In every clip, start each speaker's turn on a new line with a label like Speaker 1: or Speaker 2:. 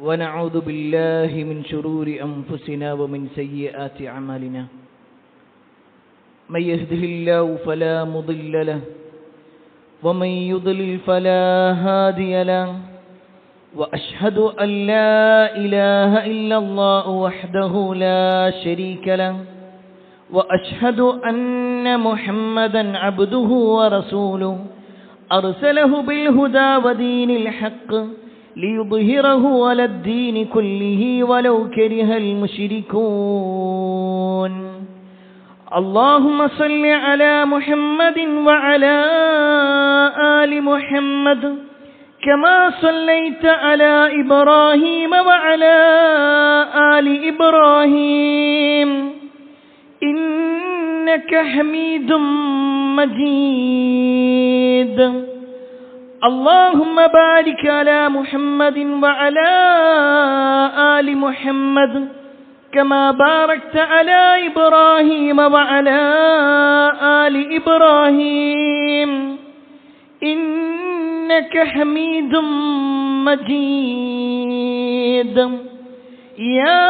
Speaker 1: ونعوذ بالله من شرور أنفسنا ومن سيئات أعمالنا من يهده الله فلا مضل له ومن يضلل فلا هادي له وأشهد أن لا إله إلا الله وحده لا شريك له وأشهد أن محمدا عبده ورسوله أرسله بالهدى ودين الحق ليظهره على الدين كله ولو كره المشركون اللهم صل على محمد وعلى آل محمد كما صليت على إبراهيم وعلى آل إبراهيم إنك حميد مجيد اللهم بارك على محمد وعلى آل محمد كما باركت على إبراهيم وعلى آل إبراهيم إنك حميد مجيد يا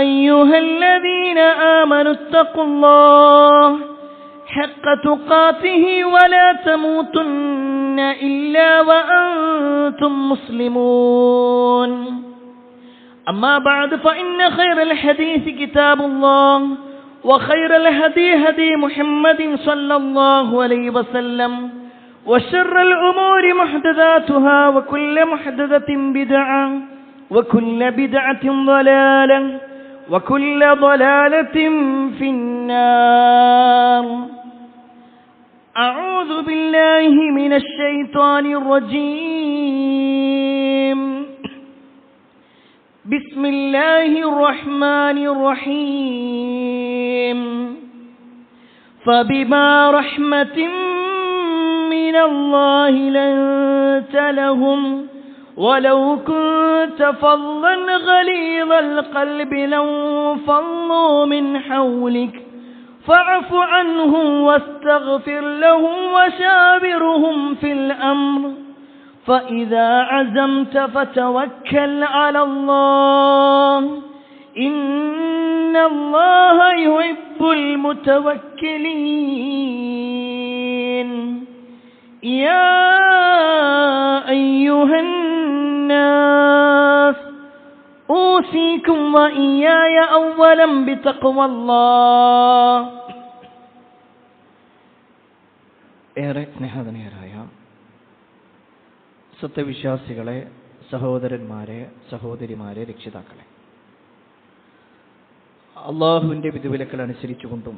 Speaker 1: أيها الذين آمنوا اتقوا الله حق تقاته ولا تموتن إلا وأنتم مسلمون أما بعد فإن خير الحديث كتاب الله وخير الهدي هدي محمد صلى الله عليه وسلم وشر الأمور محدثاتها وكل محدثة بدعة وكل بدعة ضلالة وكل ضلالة في النار أعوذ بالله من الشيطان الرجيم بسم الله الرحمن الرحيم فبما رحمة من الله لنت لهم ولو كنت فظا غليظ القلب لانفضوا من حولك فاعف عنهم واستغفر لهم وشاورهم في الأمر فإذا عزمت فتوكل على الله إن الله يحب المتوكلين يا أيها الناس أوصيكم وإياي أولا بتقوى الله.
Speaker 2: ഏറെ സ്നേഹധനീയരായ സത്യവിശ്വാസികളെ, സഹോദരന്മാരെ, സഹോദരിമാരെ, രക്ഷിതാക്കളെ, അള്ളാഹുവിൻ്റെ വിധിവിലക്കൽ അനുസരിച്ചുകൊണ്ടും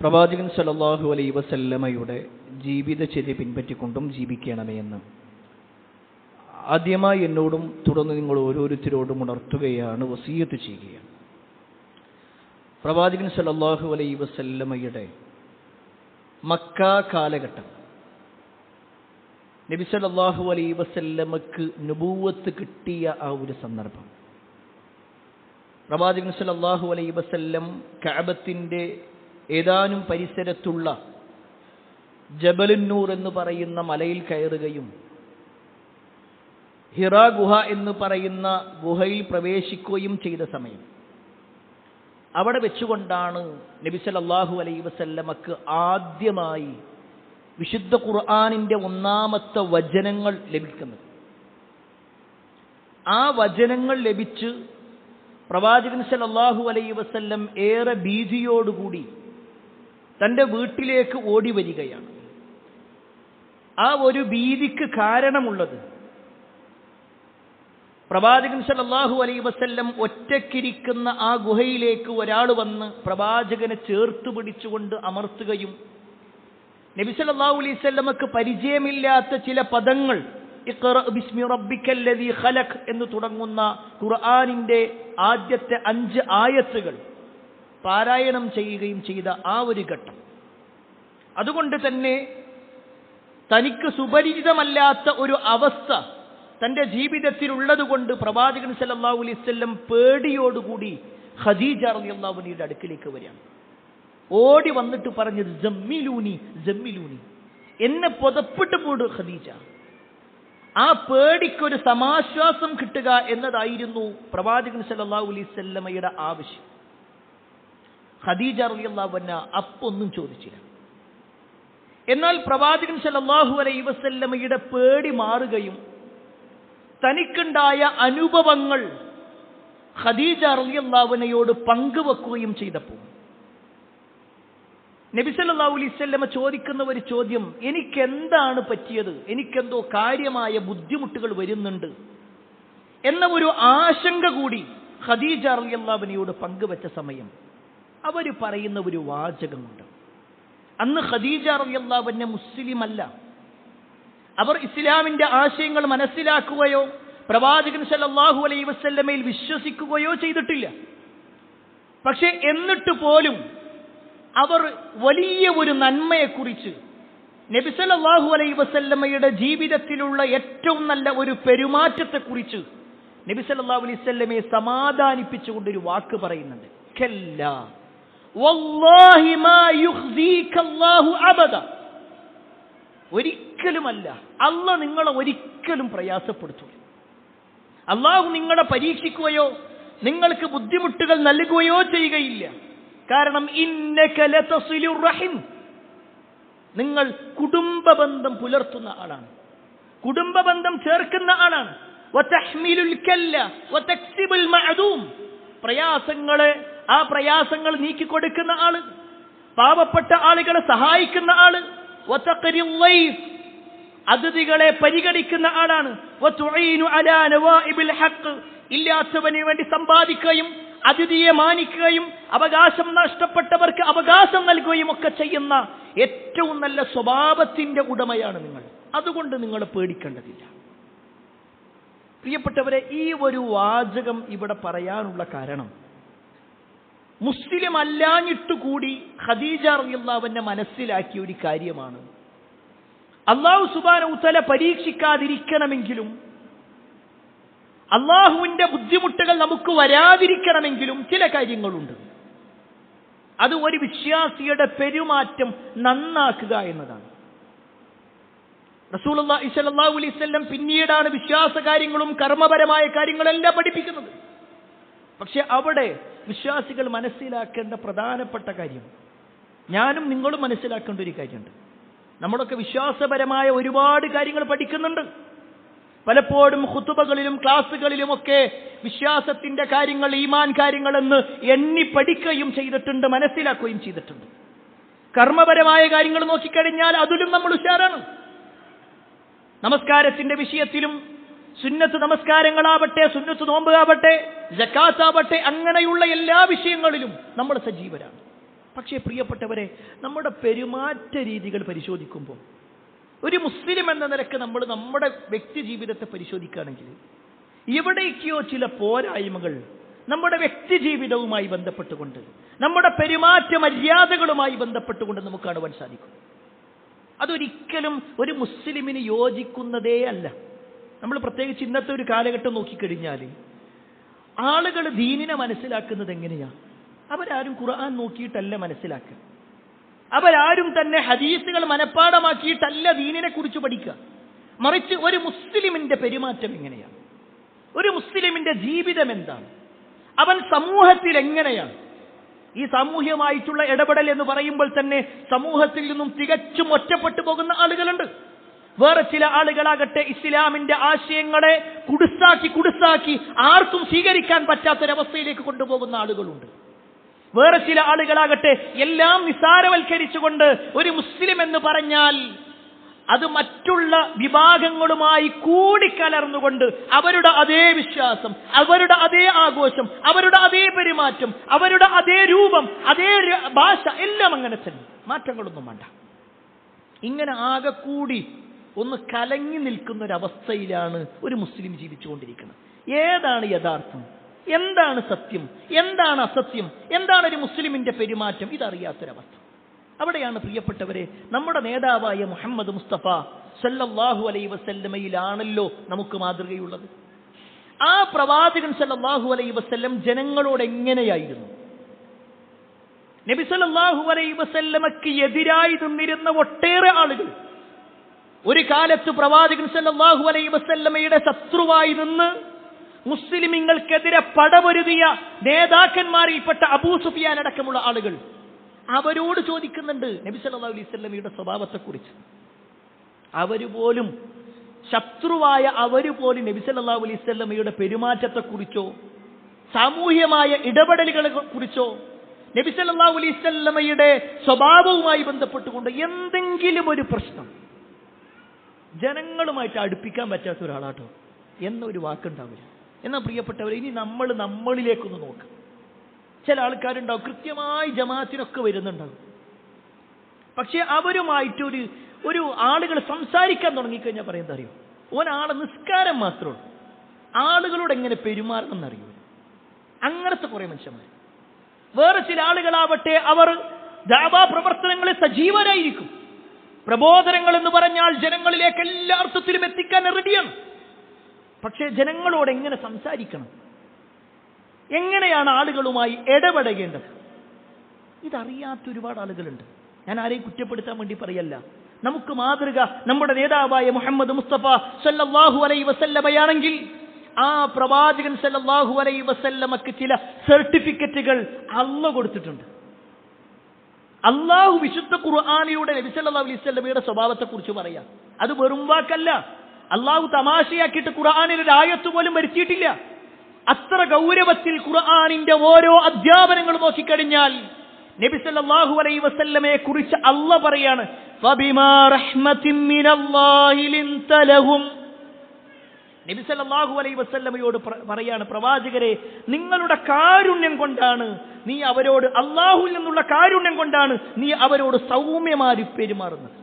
Speaker 2: പ്രവാചകൻ സല്ലല്ലാഹു അലൈഹി വസല്ലമയുടെ ജീവിതചര്യ പിൻപറ്റിക്കൊണ്ടും ജീവിക്കണമേ എന്ന് ആദ്യമായി എന്നോടും തുടർന്ന് നിങ്ങൾ ഓരോരുത്തരോടും ഉണർത്തുകയാണ്, വസിയ്യത്ത് ചെയ്യുകയാണ്. പ്രവാചകൻ സല്ലല്ലാഹു അലൈഹി വസല്ലമയുടെ മക്ക കാലഘട്ടം, നബി സല്ലല്ലാഹു അലൈഹി വസല്ലമക്ക് നുബുവത്ത് കിട്ടിയ ആ ഒരു സന്ദർഭം, പ്രവാചകൻ സല്ലല്ലാഹു അലൈഹി വസല്ലം കഅബത്തിന്റെ ഏതാനും പരിസരത്തുള്ള ജബലുന്നൂർ എന്ന് പറയുന്ന മലയിൽ കയറുകയും ഹിറാ ഗുഹ എന്ന് പറയുന്ന ഗുഹയിൽ പ്രവേശിക്കുകയും ചെയ്ത സമയം, അവിടെ വെച്ചുകൊണ്ടാണ് നബി സല്ലല്ലാഹു അലൈഹി വസല്ലമക്ക് ആദ്യമായി വിശുദ്ധ ഖുർആനിന്റെ ഒന്നാമത്തെ വചനങ്ങൾ ലഭിക്കുന്നത്. ആ വചനങ്ങൾ ലഭിച്ച് പ്രവാചകൻ സല്ലല്ലാഹു അലൈഹി വസല്ലം ഏറെ ഭീതിയോടുകൂടി തൻ്റെ വീട്ടിലേക്ക് ഓടി വരികയാണ്. ആ ഒരു ഭീതിക്ക് കാരണമുള്ളത്, പ്രവാചകൻ സല്ലല്ലാഹു അലൈഹി വസല്ലം ഒറ്റക്കിരിക്കുന്ന ആ ഗുഹയിലേക്ക് ഒരാൾ വന്ന് പ്രവാചകനെ ചേർത്ത് പിടിച്ചുകൊണ്ട് അമർത്തുകയും നബി സല്ലല്ലാഹു അലൈഹി വസല്ലമക്ക് പരിചയമില്ലാത്ത ചില പദങ്ങൾ, ഇഖ്റ ബിസ്മി റബ്ബിക്കല്ലദീ ഖലഖ് എന്ന് തുടങ്ങുന്ന ഖുർആനിന്റെ ആദ്യത്തെ 5 ആയത്തുകൾ പാരായണം ചെയ്യുകയും ചെയ്ത ആ ഒരു ഘട്ടം. അതുകൊണ്ട് തന്നെ തനിക്ക് സുപരിചിതമല്ലാത്ത ഒരു അവസ്ഥ തൻ്റെ ജീവിതത്തിലുള്ളതുകൊണ്ട് പ്രവാചകൻ സല്ലല്ലാഹു അലൈഹി വസല്ലം പേടിയോടുകൂടി ഖദീജ റളിയല്ലാഹു അൻഹയുടെ അടുക്കിലേക്ക് വരികയാണ്. ഓടി വന്നിട്ട് പറഞ്ഞത് ജമ്മിലൂനി ജമ്മിലൂനി, എന്നെ പുതപ്പിട്ട് പോട് ഖദീജ. ആ പേടിക്കൊരു സമാശ്വാസം കിട്ടുക എന്നതായിരുന്നു പ്രവാചകൻ സല്ലല്ലാഹു അലൈഹി വസല്ലമയുടെ ആവശ്യം. ഖദീജ റളിയല്ലാഹു അൻഹ അപ്പൊന്നും ചോദിച്ചില്ല. എന്നാൽ പ്രവാചകൻ സല്ലല്ലാഹു അലൈഹി വസല്ലമയുടെ പേടി മാറുകയും തനിക്കുണ്ടായ അനുഭവങ്ങൾ ഖദീജ റളിയല്ലാഹു അൻഹയോട് പങ്കുവെക്കുകയും ചെയ്തപ്പോൾ നബി സല്ലല്ലാഹു അലൈഹി വസല്ലമ ചോദിക്കുന്ന ഒരു ചോദ്യം, എനിക്കെന്താണ് പറ്റിയത്, എനിക്കെന്തോ കാര്യമായ ബുദ്ധിമുട്ടുകൾ വരുന്നുണ്ട് എന്ന ഒരു ആശങ്ക കൂടി ഖദീജ റളിയല്ലാഹു അൻഹയോട് പങ്കുവെച്ച സമയം അവർ പറയുന്ന ഒരു വാചകമുണ്ട്. അന്ന് ഖദീജ റളിയല്ലാഹു അൻഹ മുസ്ലിം അല്ല. അവർ ഇസ്ലാമിന്റെ ആശയങ്ങൾ മനസ്സിലാക്കുകയോ പ്രവാചകൻ സല്ലല്ലാഹു അലൈഹി വസല്ലമയിൽ വിശ്വസിക്കുകയോ ചെയ്തിട്ടില്ല. പക്ഷെ എന്നിട്ട് പോലും അവർ വലിയ ഒരു നന്മയെക്കുറിച്ച്, നബി സല്ലല്ലാഹു അലൈഹി വസല്ലമയുടെ ജീവിതത്തിലുള്ള ഏറ്റവും നല്ല ഒരു പെരുമാറ്റത്തെക്കുറിച്ച് നബി സല്ലല്ലാഹു അലൈഹി വസല്ലമയെ സമാധാനിപ്പിച്ചുകൊണ്ടൊരു വാക്ക് പറയുന്നുണ്ട്. കല്ലാ വല്ലാഹി മാ യുഖ്സീക അല്ലാഹു അബദ. ഒരിക്കലുമല്ല, അല്ലാഹു നിങ്ങളെ ഒരിക്കലും പ്രയാസപ്പെടുത്തൂല. അല്ലാഹു നിങ്ങളെ പരീക്ഷിക്കുകയോ നിങ്ങൾക്ക് ബുദ്ധിമുട്ടുകൾ നൽകുകയോ ചെയ്യുകയില്ല. കാരണം ഇന്നക ലതസിലുർ റഹിം, നിങ്ങൾ കുടുംബബന്ധം പുലർത്തുന്ന ആളാണ്, കുടുംബബന്ധം ചേർക്കുന്ന ആളാണ്. വതഹ്മിലുൽ കല്ല വതക്സിബുൽ മഅദൂം, ആ പ്രയാസങ്ങൾ നീക്കിക്കൊടുക്കുന്ന ആള്, പാവപ്പെട്ട ആളുകളെ സഹായിക്കുന്ന ആള്. വതഖരിൽ ലൈഫ്, അതിഥികളെ പരിഗണിക്കുന്ന ആളാണ്. വതുഈനു അലാ നവാഇബിൽ ഹഖ്, ഇല്ലാത്തവന് വേണ്ടി സമ്പാദിക്കുകയും അതിഥിയെ മാനിക്കുകയും അവകാശം നഷ്ടപ്പെട്ടവർക്ക് അവകാശം നൽകുകയും ഒക്കെ ചെയ്യുന്ന ഏറ്റവും നല്ല സ്വഭാവത്തിന്റെ ഉടമയാണ് നിങ്ങൾ. അതുകൊണ്ട് നിങ്ങൾ പേടിക്കേണ്ടതില്ല. പ്രിയപ്പെട്ടവരെ, ഈ ഒരു വാചകം ഇവിടെ പറയാനുള്ള കാരണം മുസ്ലിം അല്ലാഞ്ഞിട്ടുകൂടി ഖദീജ റളിയല്ലാഹു അൻഹ മനസ്സിലാക്കിയ ഒരു കാര്യമാണ്. അല്ലാഹു സുബ്ഹാനഹു വ തആല പരീക്ഷിക്കാതിരിക്കണമെങ്കിലും അള്ളാഹുവിന്റെ ബുദ്ധിമുട്ടുകൾ നമുക്ക് വരാതിരിക്കണമെങ്കിലും ചില കാര്യങ്ങളുണ്ട്. അത് ഒരു വിശ്വാസിയുടെ പെരുമാറ്റം നന്നാക്കുക എന്നതാണ്. റസൂലുള്ളാഹി സ്വല്ലല്ലാഹു അലൈഹി വസല്ലം പിന്നീടാണ് വിശ്വാസ കാര്യങ്ങളും കർമ്മപരമായ കാര്യങ്ങളെല്ലാം പഠിപ്പിക്കുന്നത്. പക്ഷെ അവിടെ വിശ്വാസികൾ മനസ്സിലാക്കേണ്ട പ്രധാനപ്പെട്ട കാര്യം, ഞാനും നിങ്ങളും മനസ്സിലാക്കേണ്ട ഒരു കാര്യമുണ്ട്. നമ്മളൊക്കെ വിശ്വാസപരമായ ഒരുപാട് കാര്യങ്ങൾ പഠിക്കുന്നുണ്ട്. പലപ്പോഴും ഖുതുബകളിലും ക്ലാസുകളിലുമൊക്കെ വിശ്വാസത്തിന്റെ കാര്യങ്ങൾ, ഈമാൻ കാര്യങ്ങൾ എന്ന് എണ്ണി പഠിക്കുകയും ചെയ്തിട്ടുണ്ട്, മനസ്സിലാക്കുകയും ചെയ്തിട്ടുണ്ട്. കർമ്മപരമായ കാര്യങ്ങൾ നോക്കിക്കഴിഞ്ഞാൽ അതിലും നമ്മൾ ഉഷാറാണ്. നമസ്കാരത്തിന്റെ വിഷയത്തിലും സുന്നത്ത് നമസ്കാരങ്ങളാവട്ടെ, സുന്നത്ത് നോമ്പ് സക്കാത്താവട്ടെ, അങ്ങനെയുള്ള എല്ലാ വിഷയങ്ങളിലും നമ്മൾ സജീവരാണ്. പക്ഷേ പ്രിയപ്പെട്ടവരെ, നമ്മുടെ പെരുമാറ്റ രീതികൾ പരിശോധിക്കുമ്പോൾ, ഒരു മുസ്ലിം എന്ന നിലക്ക് നമ്മൾ നമ്മുടെ വ്യക്തി ജീവിതത്തെ പരിശോധിക്കുകയാണെങ്കിൽ എവിടേക്കോ ചില പോരായ്മകൾ നമ്മുടെ വ്യക്തി ജീവിതവുമായി ബന്ധപ്പെട്ടുകൊണ്ട്, നമ്മുടെ പെരുമാറ്റ മര്യാദകളുമായി ബന്ധപ്പെട്ടുകൊണ്ട് നമുക്ക് കാണുവാൻ സാധിക്കും. അതൊരിക്കലും ഒരു മുസ്ലിമിന് യോജിക്കുന്നതേ അല്ല. നമ്മൾ പ്രത്യേകിച്ച് ഇന്നത്തെ ഒരു കാലഘട്ടം നോക്കിക്കഴിഞ്ഞാൽ ആളുകൾ ദീനിനെ മനസ്സിലാക്കുന്നത് എങ്ങനെയാ? അവരാരും ഖുർആൻ നോക്കിയിട്ടല്ല മനസ്സിലാക്കുക. അവരാരും തന്നെ ഹദീസുകൾ മനഃപ്പാഠമാക്കിയിട്ടല്ല ദീനിനെ കുറിച്ച് പഠിക്കുക. മറിച്ച് ഒരു മുസ്ലിമിന്റെ പെരുമാറ്റം എങ്ങനെയാണ്, ഒരു മുസ്ലിമിന്റെ ജീവിതം എന്താണ്, അവൻ സമൂഹത്തിൽ എങ്ങനെയാണ്. ഈ സാമൂഹ്യമായിട്ടുള്ള ഇടപെടൽ എന്ന് പറയുമ്പോൾ തന്നെ സമൂഹത്തിൽ നിന്നും തികച്ചും ഒറ്റപ്പെട്ടു പോകുന്ന ആളുകളുണ്ട്. വേറെ ചില ആളുകളാകട്ടെ ഇസ്ലാമിന്റെ ആശയങ്ങളെ കുടുസാക്കി ആർക്കും സ്വീകരിക്കാൻ പറ്റാത്തൊരവസ്ഥയിലേക്ക് കൊണ്ടുപോകുന്ന ആളുകളുണ്ട്. വേറെ ചില ആളുകളാകട്ടെ എല്ലാം നിസ്സാരവൽക്കരിച്ചുകൊണ്ട് ഒരു മുസ്ലിം എന്ന് പറഞ്ഞാൽ അത് മറ്റുള്ള വിഭാഗങ്ങളുമായി കൂടിക്കലർന്നുകൊണ്ട് അവരുടെ അതേ വിശ്വാസം, അവരുടെ അതേ ആഘോഷം, അവരുടെ അതേ പെരുമാറ്റം, അവരുടെ അതേ രൂപം, അതേ ഭാഷ എല്ലാം അങ്ങനെ തന്നെ, മാറ്റങ്ങളൊന്നും വേണ്ട. ഇങ്ങനെ ആകെ കൂടി ഒന്ന് കലങ്ങി നിൽക്കുന്ന ഒരവസ്ഥയിലാണ് ഒരു മുസ്ലിം ജീവിച്ചുകൊണ്ടിരിക്കുന്നത്. ഏതാണ് യഥാർത്ഥം, എന്താണ് സത്യം, എന്താണ് അസത്യം, എന്താണ് ഒരു മുസ്ലിമിന്റെ പെരുമാറ്റം, ഇതറിയാത്തൊരവസ്ഥ. അവിടെയാണ് പ്രിയപ്പെട്ടവരെ നമ്മുടെ നേതാവായ മുഹമ്മദ് മുസ്തഫ സല്ലല്ലാഹു അലൈഹി വസല്ലമയിലാണല്ലോ നമുക്ക് മാതൃകയുള്ളത്. ആ പ്രവാചകൻ സല്ലല്ലാഹു അലൈഹി വസല്ലം ജനങ്ങളോട് എങ്ങനെയായിരുന്നു? നബി സല്ലല്ലാഹു അലൈഹി വസല്ലമക്ക് എതിരായി നിന്നിരുന്ന ഒട്ടേറെ ആളുകൾ, ഒരു കാലത്ത് പ്രവാചകൻ സല്ലല്ലാഹു അലൈഹി വസല്ലമയുടെ ശത്രുവായി നിന്ന് മുസ്ലിമീങ്ങൾക്കെതിരെ പടപൊരുതിയ നേതാക്കന്മാരിൽപ്പെട്ട അബൂ സുഫിയാൻ അടക്കമുള്ള ആളുകൾ അവരോട് ചോദിക്കുന്നുണ്ട് നബി സല്ലല്ലാഹു അലൈഹി വസല്ലമയുടെ സ്വഭാവത്തെക്കുറിച്ച്. അവരുപോലും ശത്രുവായ അവരുപോലും നബി സല്ലല്ലാഹു അലൈഹി വസല്ലമയുടെ പെരുമാറ്റത്തെക്കുറിച്ചോ സാമൂഹ്യമായ ഇടപെടലുകളെ കുറിച്ചോ നബി സല്ലല്ലാഹു അലൈഹി വസല്ലമയുടെ സ്വഭാവവുമായി ബന്ധപ്പെട്ടുകൊണ്ട് എന്തെങ്കിലും ഒരു പ്രശ്നം ജനങ്ങളുമായിട്ട് അടുപ്പിക്കാൻ പറ്റാത്ത ഒരാളാട്ടോ എന്നൊരു വാക്കുണ്ടാവില്ല. എന്നാൽ പ്രിയപ്പെട്ടവരെ, ഇനി നമ്മളിലേക്കൊന്ന് നോക്കാം. ചില ആൾക്കാരുണ്ടാവും കൃത്യമായി ജമാഅത്തിനൊക്കെ വരുന്നുണ്ടാവും, പക്ഷെ അവരുമായിട്ട് ഒരു ആളുകൾ സംസാരിക്കാൻ തുടങ്ങിക്കഴിഞ്ഞാൽ പറയുന്നത് അറിയോ, ഓനാളെ നിസ്കാരം മാത്രമുള്ളൂ, ആളുകളോട് എങ്ങനെ പെരുമാറണം എന്നറിയൂ. അങ്ങനത്തെ കുറെ മനുഷ്യന്മാർ. വേറെ ചില ആളുകളാവട്ടെ അവർ ദഅവാ പ്രവർത്തനങ്ങളിൽ സജീവരായിരിക്കും. പ്രബോധനങ്ങൾ എന്ന് പറഞ്ഞാൽ ജനങ്ങളിലേക്ക് എല്ലാ അർത്ഥത്തിലും എത്തിക്കാൻ റെഡിയാണ്. പക്ഷേ ജനങ്ങളോട് എങ്ങനെ സംസാരിക്കണം, എങ്ങനെയാണ് ആളുകളുമായി ഇടപെടേണ്ടത്, ഇതറിയാത്ത ഒരുപാട് ആളുകളുണ്ട്. ഞാൻ ആരെയും കുറ്റപ്പെടുത്താൻ വേണ്ടി പറയല്ല. നമുക്ക് മാതൃക നമ്മുടെ നേതാവായ മുഹമ്മദ് മുസ്തഫ സല്ലല്ലാഹു അലൈഹി വസല്ലമയാണെങ്കിൽ ആ പ്രവാചകൻ സല്ലല്ലാഹു അലൈഹി വസല്ലമക്ക് ചില സർട്ടിഫിക്കറ്റുകൾ അല്ലാഹു കൊടുത്തിട്ടുണ്ട്. അല്ലാഹു വിശുദ്ധ ഖുർആനിലൂടെ നബി സല്ലല്ലാഹു അലൈഹി വസല്ലമയുടെ സ്വഭാവത്തെക്കുറിച്ച് പറയാം. അത് വെറും വാക്കല്ല. അല്ലാഹു തമാശയാക്കിയിട്ട് ഖുർആനിൽ ഒരു ആയത്ത് പോലും വരുത്തിയിട്ടില്ല. അത്ര ഗൗരവത്തിൽ ഖുർആനിന്റെ ഓരോ അധ്യാപനങ്ങൾ നോക്കിക്കഴിഞ്ഞാൽ നബി സല്ലല്ലാഹു അലൈഹി വസല്ലമയെ കുറിച്ച് അല്ലാഹു പറയാണ്, ഫബിമാ റഹ്മത്തിൻ മിനല്ലാഹി ലിൻത ലഹും. നബി സല്ലല്ലാഹു അലൈഹി വസല്ലമയോട് പറയാണ്, പ്രവാചകരെ, നിങ്ങളുടെ കാരുണ്യം കൊണ്ടാണ് നീ അവരോട്, അല്ലാഹുവിൽ നിന്നുള്ള കാരുണ്യം കൊണ്ടാണ് നീ അവരോട് സൗമ്യമായി പെരുമാറുന്നത്,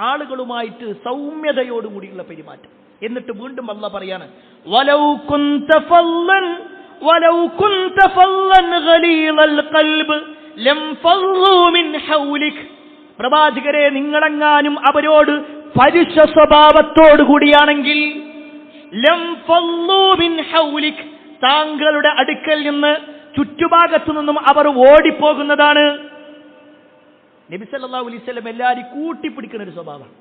Speaker 2: ആളുകളുമായിട്ട് സൗമ്യതയോടുകൂടിയുള്ള പെരുമാറ്റം. എന്നിട്ട് വീണ്ടും അല്ലാഹു പറയാണ്, വലൗ കുൻത ഫല്ലൻ ഗലീലൽ ഖൽബ് ലം ഫള്ളൂ മിൻ ഹൗലിക്. പ്രവാചകരെ, നിങ്ങളെങ്ങാനും അവരോട് പരുഷ സ്വഭാവത്തോടു കൂടിയാണെങ്കിൽ ലം ഫള്ളൂ മിൻ ഹൗലിക്, താങ്കളുടെ അടുക്കൽ നിന്ന് ചുറ്റുഭാഗത്തു നിന്നും അവർ ഓടിപ്പോകുന്നതാണ്. നബി സല്ലല്ലാഹു അലൈഹി വസല്ലം എല്ലാവരും കൂട്ടിപ്പിടിക്കുന്ന ഒരു സ്വഭാവമാണ്.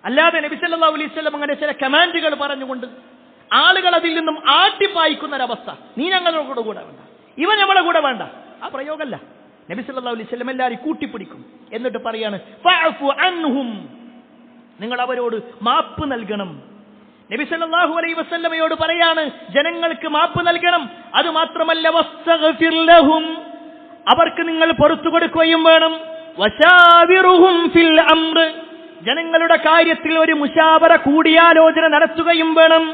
Speaker 2: അല്ലാതെ നബി സല്ലല്ലാഹു അലൈഹി വസല്ലം അങ്ങനെ ചില കമാൻഡുകൾ പറഞ്ഞുകൊണ്ട് ആളുകൾ അതിൽ നിന്നും ആട്ടിപ്പായിക്കുന്ന ഒരവസ്ഥ, നീ ഞങ്ങളുടെ കൂടെ വേണ്ട, ഇവൻ നമ്മളെ കൂടെ വേണ്ട, ആ പ്രയോഗമല്ല. നബി സല്ലല്ലാഹു അലൈഹി വസല്ലം എല്ലാവരും കൂട്ടിപ്പിടിക്കും. എന്നിട്ട് പറയാണ്, ഫഅഫു അൻഹും, നിങ്ങൾ അവരോട് മാപ്പ് നൽകണം. നബി സല്ലല്ലാഹു അലൈഹി വസല്ലമയോട് പറയാണ്, ജനങ്ങൾക്ക് മാപ്പ് നൽകണം. അത് മാത്രമല്ല, വസ്തഗ്ഫിർ ലഹും, അവർക്ക് നിങ്ങൾ പുറത്തു കൊടുക്കുകയും വേണം. വശാവിറുഹും ഫിൽ അംർ, ജനങ്ങളുടെ കാര്യത്തിൽ ഒരു മുശാവറ കൂടിയാലോചന നടത്തുകയും വേണം.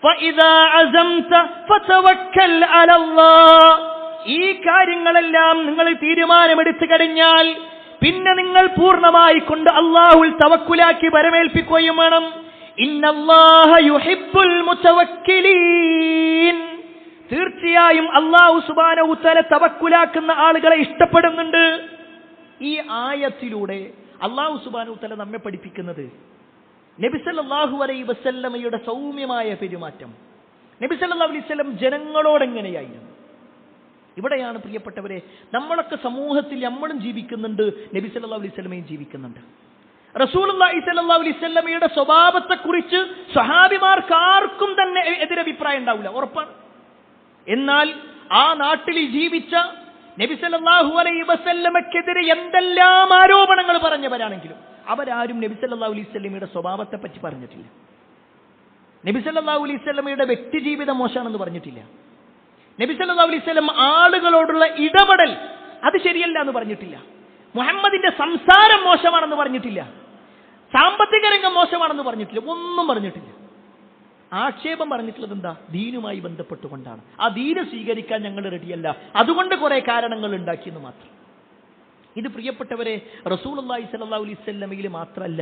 Speaker 2: ഫഇദാ അസംത ഫതവക്കൽ അലല്ലാഹ്, ഈ കാര്യങ്ങളെല്ലാം നിങ്ങൾ തീരുമാനമെടുത്തു കഴിഞ്ഞാൽ പിന്നെ നിങ്ങൾ പൂർണ്ണമായി കൊണ്ട് അല്ലാഹുവിൽ തവക്കുലാക്കി വരമേൽപ്പിക്കുകയും വേണം. ഇന്നല്ലാഹ യുഹിബ്ബുൽ മുതവക്കിലീൻ, തീർച്ചയായും അല്ലാഹു സുബ്ഹാനഹു വതആല തവക്കുലാക്കുന്ന ആളുകളെ ഇഷ്ടപ്പെടുന്നുണ്ട്. ഈ ആയത്തിലൂടെ അല്ലാഹു സുബ്ഹാനഹു വതആല നമ്മെ പഠിപ്പിക്കുന്നത് നബി സല്ലല്ലാഹു അലൈഹി വസല്ലമയുടെ സൗമ്യമായ പെരുമാറ്റം, നബി സല്ലല്ലാഹു അലൈഹി വസല്ലം ജനങ്ങളോട് എങ്ങനെയായിരുന്നു. ഇവിടെയാണ് പ്രിയപ്പെട്ടവരെ, നമ്മളൊക്കെ സമൂഹത്തിൽ നമ്മളും ജീവിക്കുന്നുണ്ട്, നബി സല്ലല്ലാഹു അലൈഹി വസല്ലമയും ജീവിക്കുന്നുണ്ട്. റസൂലുള്ളാഹി സ്വല്ലല്ലാഹു അലൈഹി വസല്ലമയുടെ സ്വഭാവത്തെക്കുറിച്ച് സ്വഹാബിമാർക്ക് ആർക്കും തന്നെ എതിരഭിപ്രായം ഉണ്ടാവില്ല, ഉറപ്പാണ്. എന്നാൽ ആ നാട്ടിൽ ജീവിച്ച നബി സല്ലല്ലാഹു അലൈഹി വസല്ലമക്കെതിരെ എന്തെല്ലാം ആരോപണങ്ങൾ പറഞ്ഞവരാണെങ്കിലും അവരാരും നബി സല്ലല്ലാഹു അലൈഹി വസല്ലമയുടെ സ്വഭാവത്തെ പറ്റി പറഞ്ഞിട്ടില്ല. നബി സല്ലല്ലാഹു അലൈഹി വസല്ലമയുടെ വ്യക്തി ജീവിതം മോശമാണെന്ന് പറഞ്ഞിട്ടില്ല. നബി സല്ലല്ലാഹു അലൈഹി വസല്ലം ആളുകളോടുള്ള ഇടപെടൽ അത് ശരിയല്ല എന്ന് പറഞ്ഞിട്ടില്ല. മുഹമ്മദിന്റെ സംസാരം മോശമാണെന്ന് പറഞ്ഞിട്ടില്ല. സാമ്പത്തിക രംഗം മോശമാണെന്ന് പറഞ്ഞിട്ടില്ല. ഒന്നും പറഞ്ഞിട്ടില്ല. ആക്ഷേപം പറഞ്ഞിട്ടുള്ളത് എന്താ? ദീനുമായി ബന്ധപ്പെട്ടുകൊണ്ടാണ്. ആ ദീന് സ്വീകരിക്കാൻ ഞങ്ങൾ റെഡിയല്ല, അതുകൊണ്ട് കുറെ കാരണങ്ങൾ ഉണ്ടാക്കിയെന്ന് മാത്രം. ഇത് പ്രിയപ്പെട്ടവരെ റസൂലുള്ളാഹി സ്വല്ലല്ലാഹു അലൈഹി വസല്ലമയിൽ മാത്രമല്ല,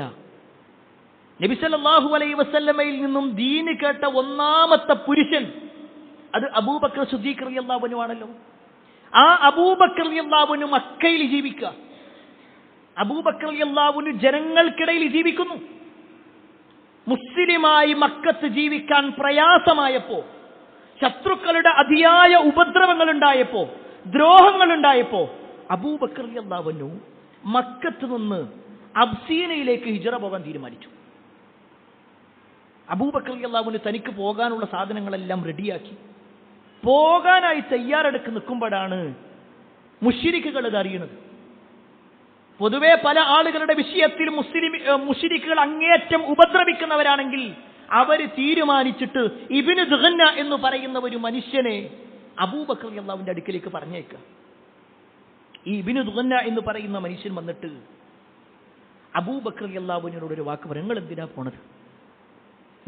Speaker 2: നബി സല്ലല്ലാഹു അലൈഹി വസല്ലമയിൽ നിന്നും ദീന് കേട്ട ഒന്നാമത്തെ പുരുഷൻ അത് അബൂബക്കർ സിദ്ദീഖ് റളിയല്ലാഹു അൻഹു ആണല്ലോ. ആ അബൂബക്കർ റളിയല്ലാഹു അൻഹു മക്കയിൽ ജീവിക്കുക. അബൂബക്കർ റളിയല്ലാഹു അൻഹു ജനങ്ങൾക്കിടയിൽ ജീവിക്കുന്നു. മുസ്ലിമായി മക്കത്ത് ജീവിക്കാൻ പ്രയാസമായപ്പോ, ശത്രുക്കളുടെ അതിയായ ഉപദ്രവങ്ങൾ ഉണ്ടായപ്പോ, ദ്രോഹങ്ങൾ ഉണ്ടായപ്പോ അബൂബക്കർ റളിയല്ലാഹു അൻഹു മക്കത്ത് നിന്ന് അബ്സീനയിലേക്ക് ഹിജ്റ പോകാൻ തീരുമാനിച്ചു. അബൂബക്കർ റളിയല്ലാഹു തനിക്ക് പോകാനുള്ള സാധനങ്ങളെല്ലാം റെഡിയാക്കി പോകാനായി തയ്യാറെടുത്ത് നിൽക്കുമ്പോഴാണ് മുശ്രിക്കുകൾ ഇത് അറിയുന്നത്. പൊതുവെ പല ആളുകളുടെ വിഷയത്തിൽ മുശ്രിക്കുകൾ അങ്ങേയറ്റം ഉപദ്രവിക്കുന്നവരാണെങ്കിൽ അവർ തീരുമാനിച്ചിട്ട് ഇബ്നു ദുഗന്ന എന്ന് പറയുന്ന ഒരു മനുഷ്യനെ അബൂബക്കർ റളിയല്ലാഹുവിന്റെ അടുക്കലേക്ക് പറഞ്ഞേക്കുക. ഈ ഇബ്നു ദുഗന്ന എന്ന് പറയുന്ന മനുഷ്യൻ വന്നിട്ട് അബൂബക്കർ റളിയല്ലാഹുവിനോട് ഒരു വാക്ക് പറയും, നിങ്ങൾ എന്തിനാ പോണത്?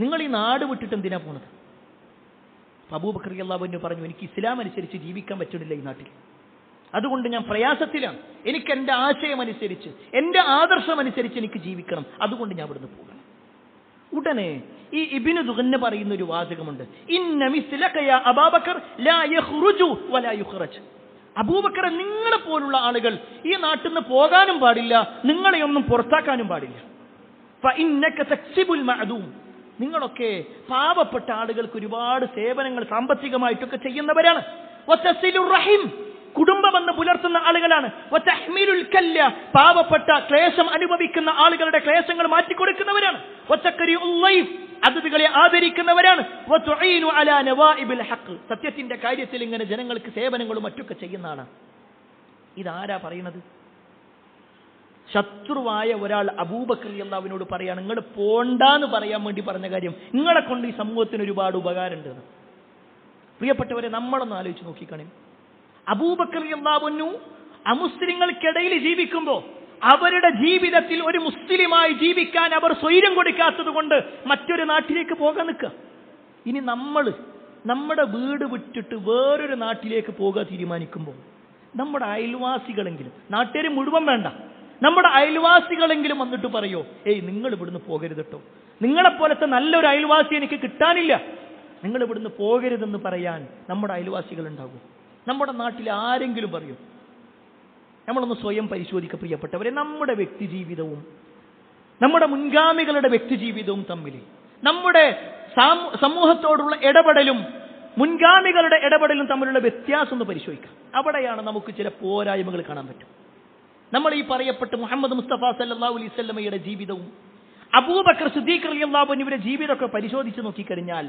Speaker 2: നിങ്ങൾ ഈ നാട് വിട്ടിട്ട് എന്തിനാ പോണത്? അബൂബക്കർ റളിയല്ലാഹു പറഞ്ഞു, എനിക്ക് ഇസ്ലാം അനുസരിച്ച് ജീവിക്കാൻ പറ്റുന്നില്ല ഈ നാട്ടിൽ, അതുകൊണ്ട് ഞാൻ പ്രയാസത്തിലാണ്. എനിക്ക് എൻ്റെ ആശയം അനുസരിച്ച്, എൻ്റെ ആദർശം അനുസരിച്ച് എനിക്ക് ജീവിക്കണം, അതുകൊണ്ട് ഞാൻ ഇവിടുന്ന് പോകണം. ഉടനെ ഈ ഇബ്നു ദുഗന്ന പറയുന്ന ഒരു വാചകമുണ്ട്, ഇന്ന മിസ്ലക യാ അബൂബക്കർ ലാ യഖ്റുജു വലാ യുഖ്റജ്. അബൂബക്കർ, നിങ്ങളെ പോലുള്ള ആളുകൾ ഈ നാട്ടിൽ നിന്ന് പോകാനും പാടില്ല, നിങ്ങളെയൊന്നും പുറത്താക്കാനും പാടില്ല. ഫഇന്നക തക്സിബുൽ മഅദൂം. നിങ്ങളൊക്കെ പാവപ്പെട്ട ആളുകൾക്ക് ഒരുപാട് സേവനങ്ങൾ സാമ്പത്തികമായിട്ടൊക്കെ ചെയ്യുന്നവരാണ്. വതസിലുർ റഹിം, കുടുംബബന്ധം പുലർത്തുന്ന ആളുകളാണ്. വതഹ്മിലുൽ കല്ല, പാവപ്പെട്ട ക്ലേശം അനുഭവിക്കുന്ന ആളുകളുടെ ക്ലേശങ്ങൾ മാറ്റിക്കൊടുക്കുന്നവരാണ്. വതക്രിഉൽ ലൈഫ്, അതിഥികളെ ആദരിക്കുന്നവരാണ്. വതുഈനു അലാ നവാഇബിൽ ഹഖ്, സത്യത്തിന്റെ കാര്യത്തിൽ ഇങ്ങനെ ജനങ്ങൾക്ക് സേവനങ്ങളും മറ്റൊക്കെ ചെയ്യുന്നതാണ്. ഇതാരാ പറയുന്നത്? ശത്രുവായ ഒരാൾ അബൂബക്കർ റളിയല്ലാഹുവിനോട് പറയാണ്, നിങ്ങൾ പോണ്ടാന്ന് പറയാൻ വേണ്ടി പറഞ്ഞ കാര്യം, നിങ്ങളെ കൊണ്ട് ഈ സമൂഹത്തിന് ഒരുപാട് ഉപകാരമുണ്ട്. പ്രിയപ്പെട്ടവരെ, നമ്മളൊന്ന് ആലോചിച്ച് നോക്കിക്കാണേ. അബൂബക്കർ റളിയല്ലാഹു അമുസ്ലിങ്ങൾക്കിടയിൽ ജീവിക്കുമ്പോൾ അവരുടെ ജീവിതത്തിൽ ഒരു മുസ്ലിമായി ജീവിക്കാൻ അവർ സ്വൈര്യം കൊടുക്കാത്തത് കൊണ്ട് മറ്റൊരു നാട്ടിലേക്ക് പോകാൻ നിൽക്കുക. ഇനി നമ്മുടെ വീട് വിട്ടിട്ട് വേറൊരു നാട്ടിലേക്ക് പോകാൻ തീരുമാനിക്കുമ്പോൾ നമ്മുടെ അയൽവാസികളെങ്കിലും, നാട്ടുകാർ മുഴുവൻ വേണ്ട, നമ്മുടെ അയൽവാസികളെങ്കിലും വന്നിട്ട് പറയോ, ഏയ് നിങ്ങൾ ഇവിടുന്ന് പോകരുത് കേട്ടോ, നിങ്ങളെപ്പോലത്തെ നല്ലൊരു അയൽവാസി എനിക്ക് കിട്ടാനില്ല, നിങ്ങൾ ഇവിടുന്ന് പോകരുതെന്ന് പറയാൻ നമ്മുടെ അയൽവാസികൾ ഉണ്ടാകും? നമ്മുടെ നാട്ടിൽ ആരെങ്കിലും പറയും? നമ്മളൊന്ന് സ്വയം പരിശോധിക്കുക പ്രിയപ്പെട്ടവരെ. നമ്മുടെ വ്യക്തിജീവിതവും നമ്മുടെ മുൻഗാമികളുടെ വ്യക്തിജീവിതവും തമ്മിൽ, നമ്മുടെ സമൂഹത്തോടുള്ള ഇടപെടലും മുൻഗാമികളുടെ ഇടപെടലും തമ്മിലുള്ള വ്യത്യാസം ഒന്ന് പരിശോധിക്കാം. അവിടെയാണ് നമുക്ക് ചില പോരായ്മകൾ കാണാൻ പറ്റും. നമ്മൾ ഈ പറയപ്പെട്ട മുഹമ്മദ് മുസ്തഫ സല്ലല്ലാഹു അലൈഹി വസല്ലമയുടെ ജീവിതവും അബൂബക്കർ സിദ്ദീഖ് റളിയല്ലാഹു അൻഹുവിന്റെ ജീവിതമൊക്കെ പരിശോധിച്ച് നോക്കിക്കഴിഞ്ഞാൽ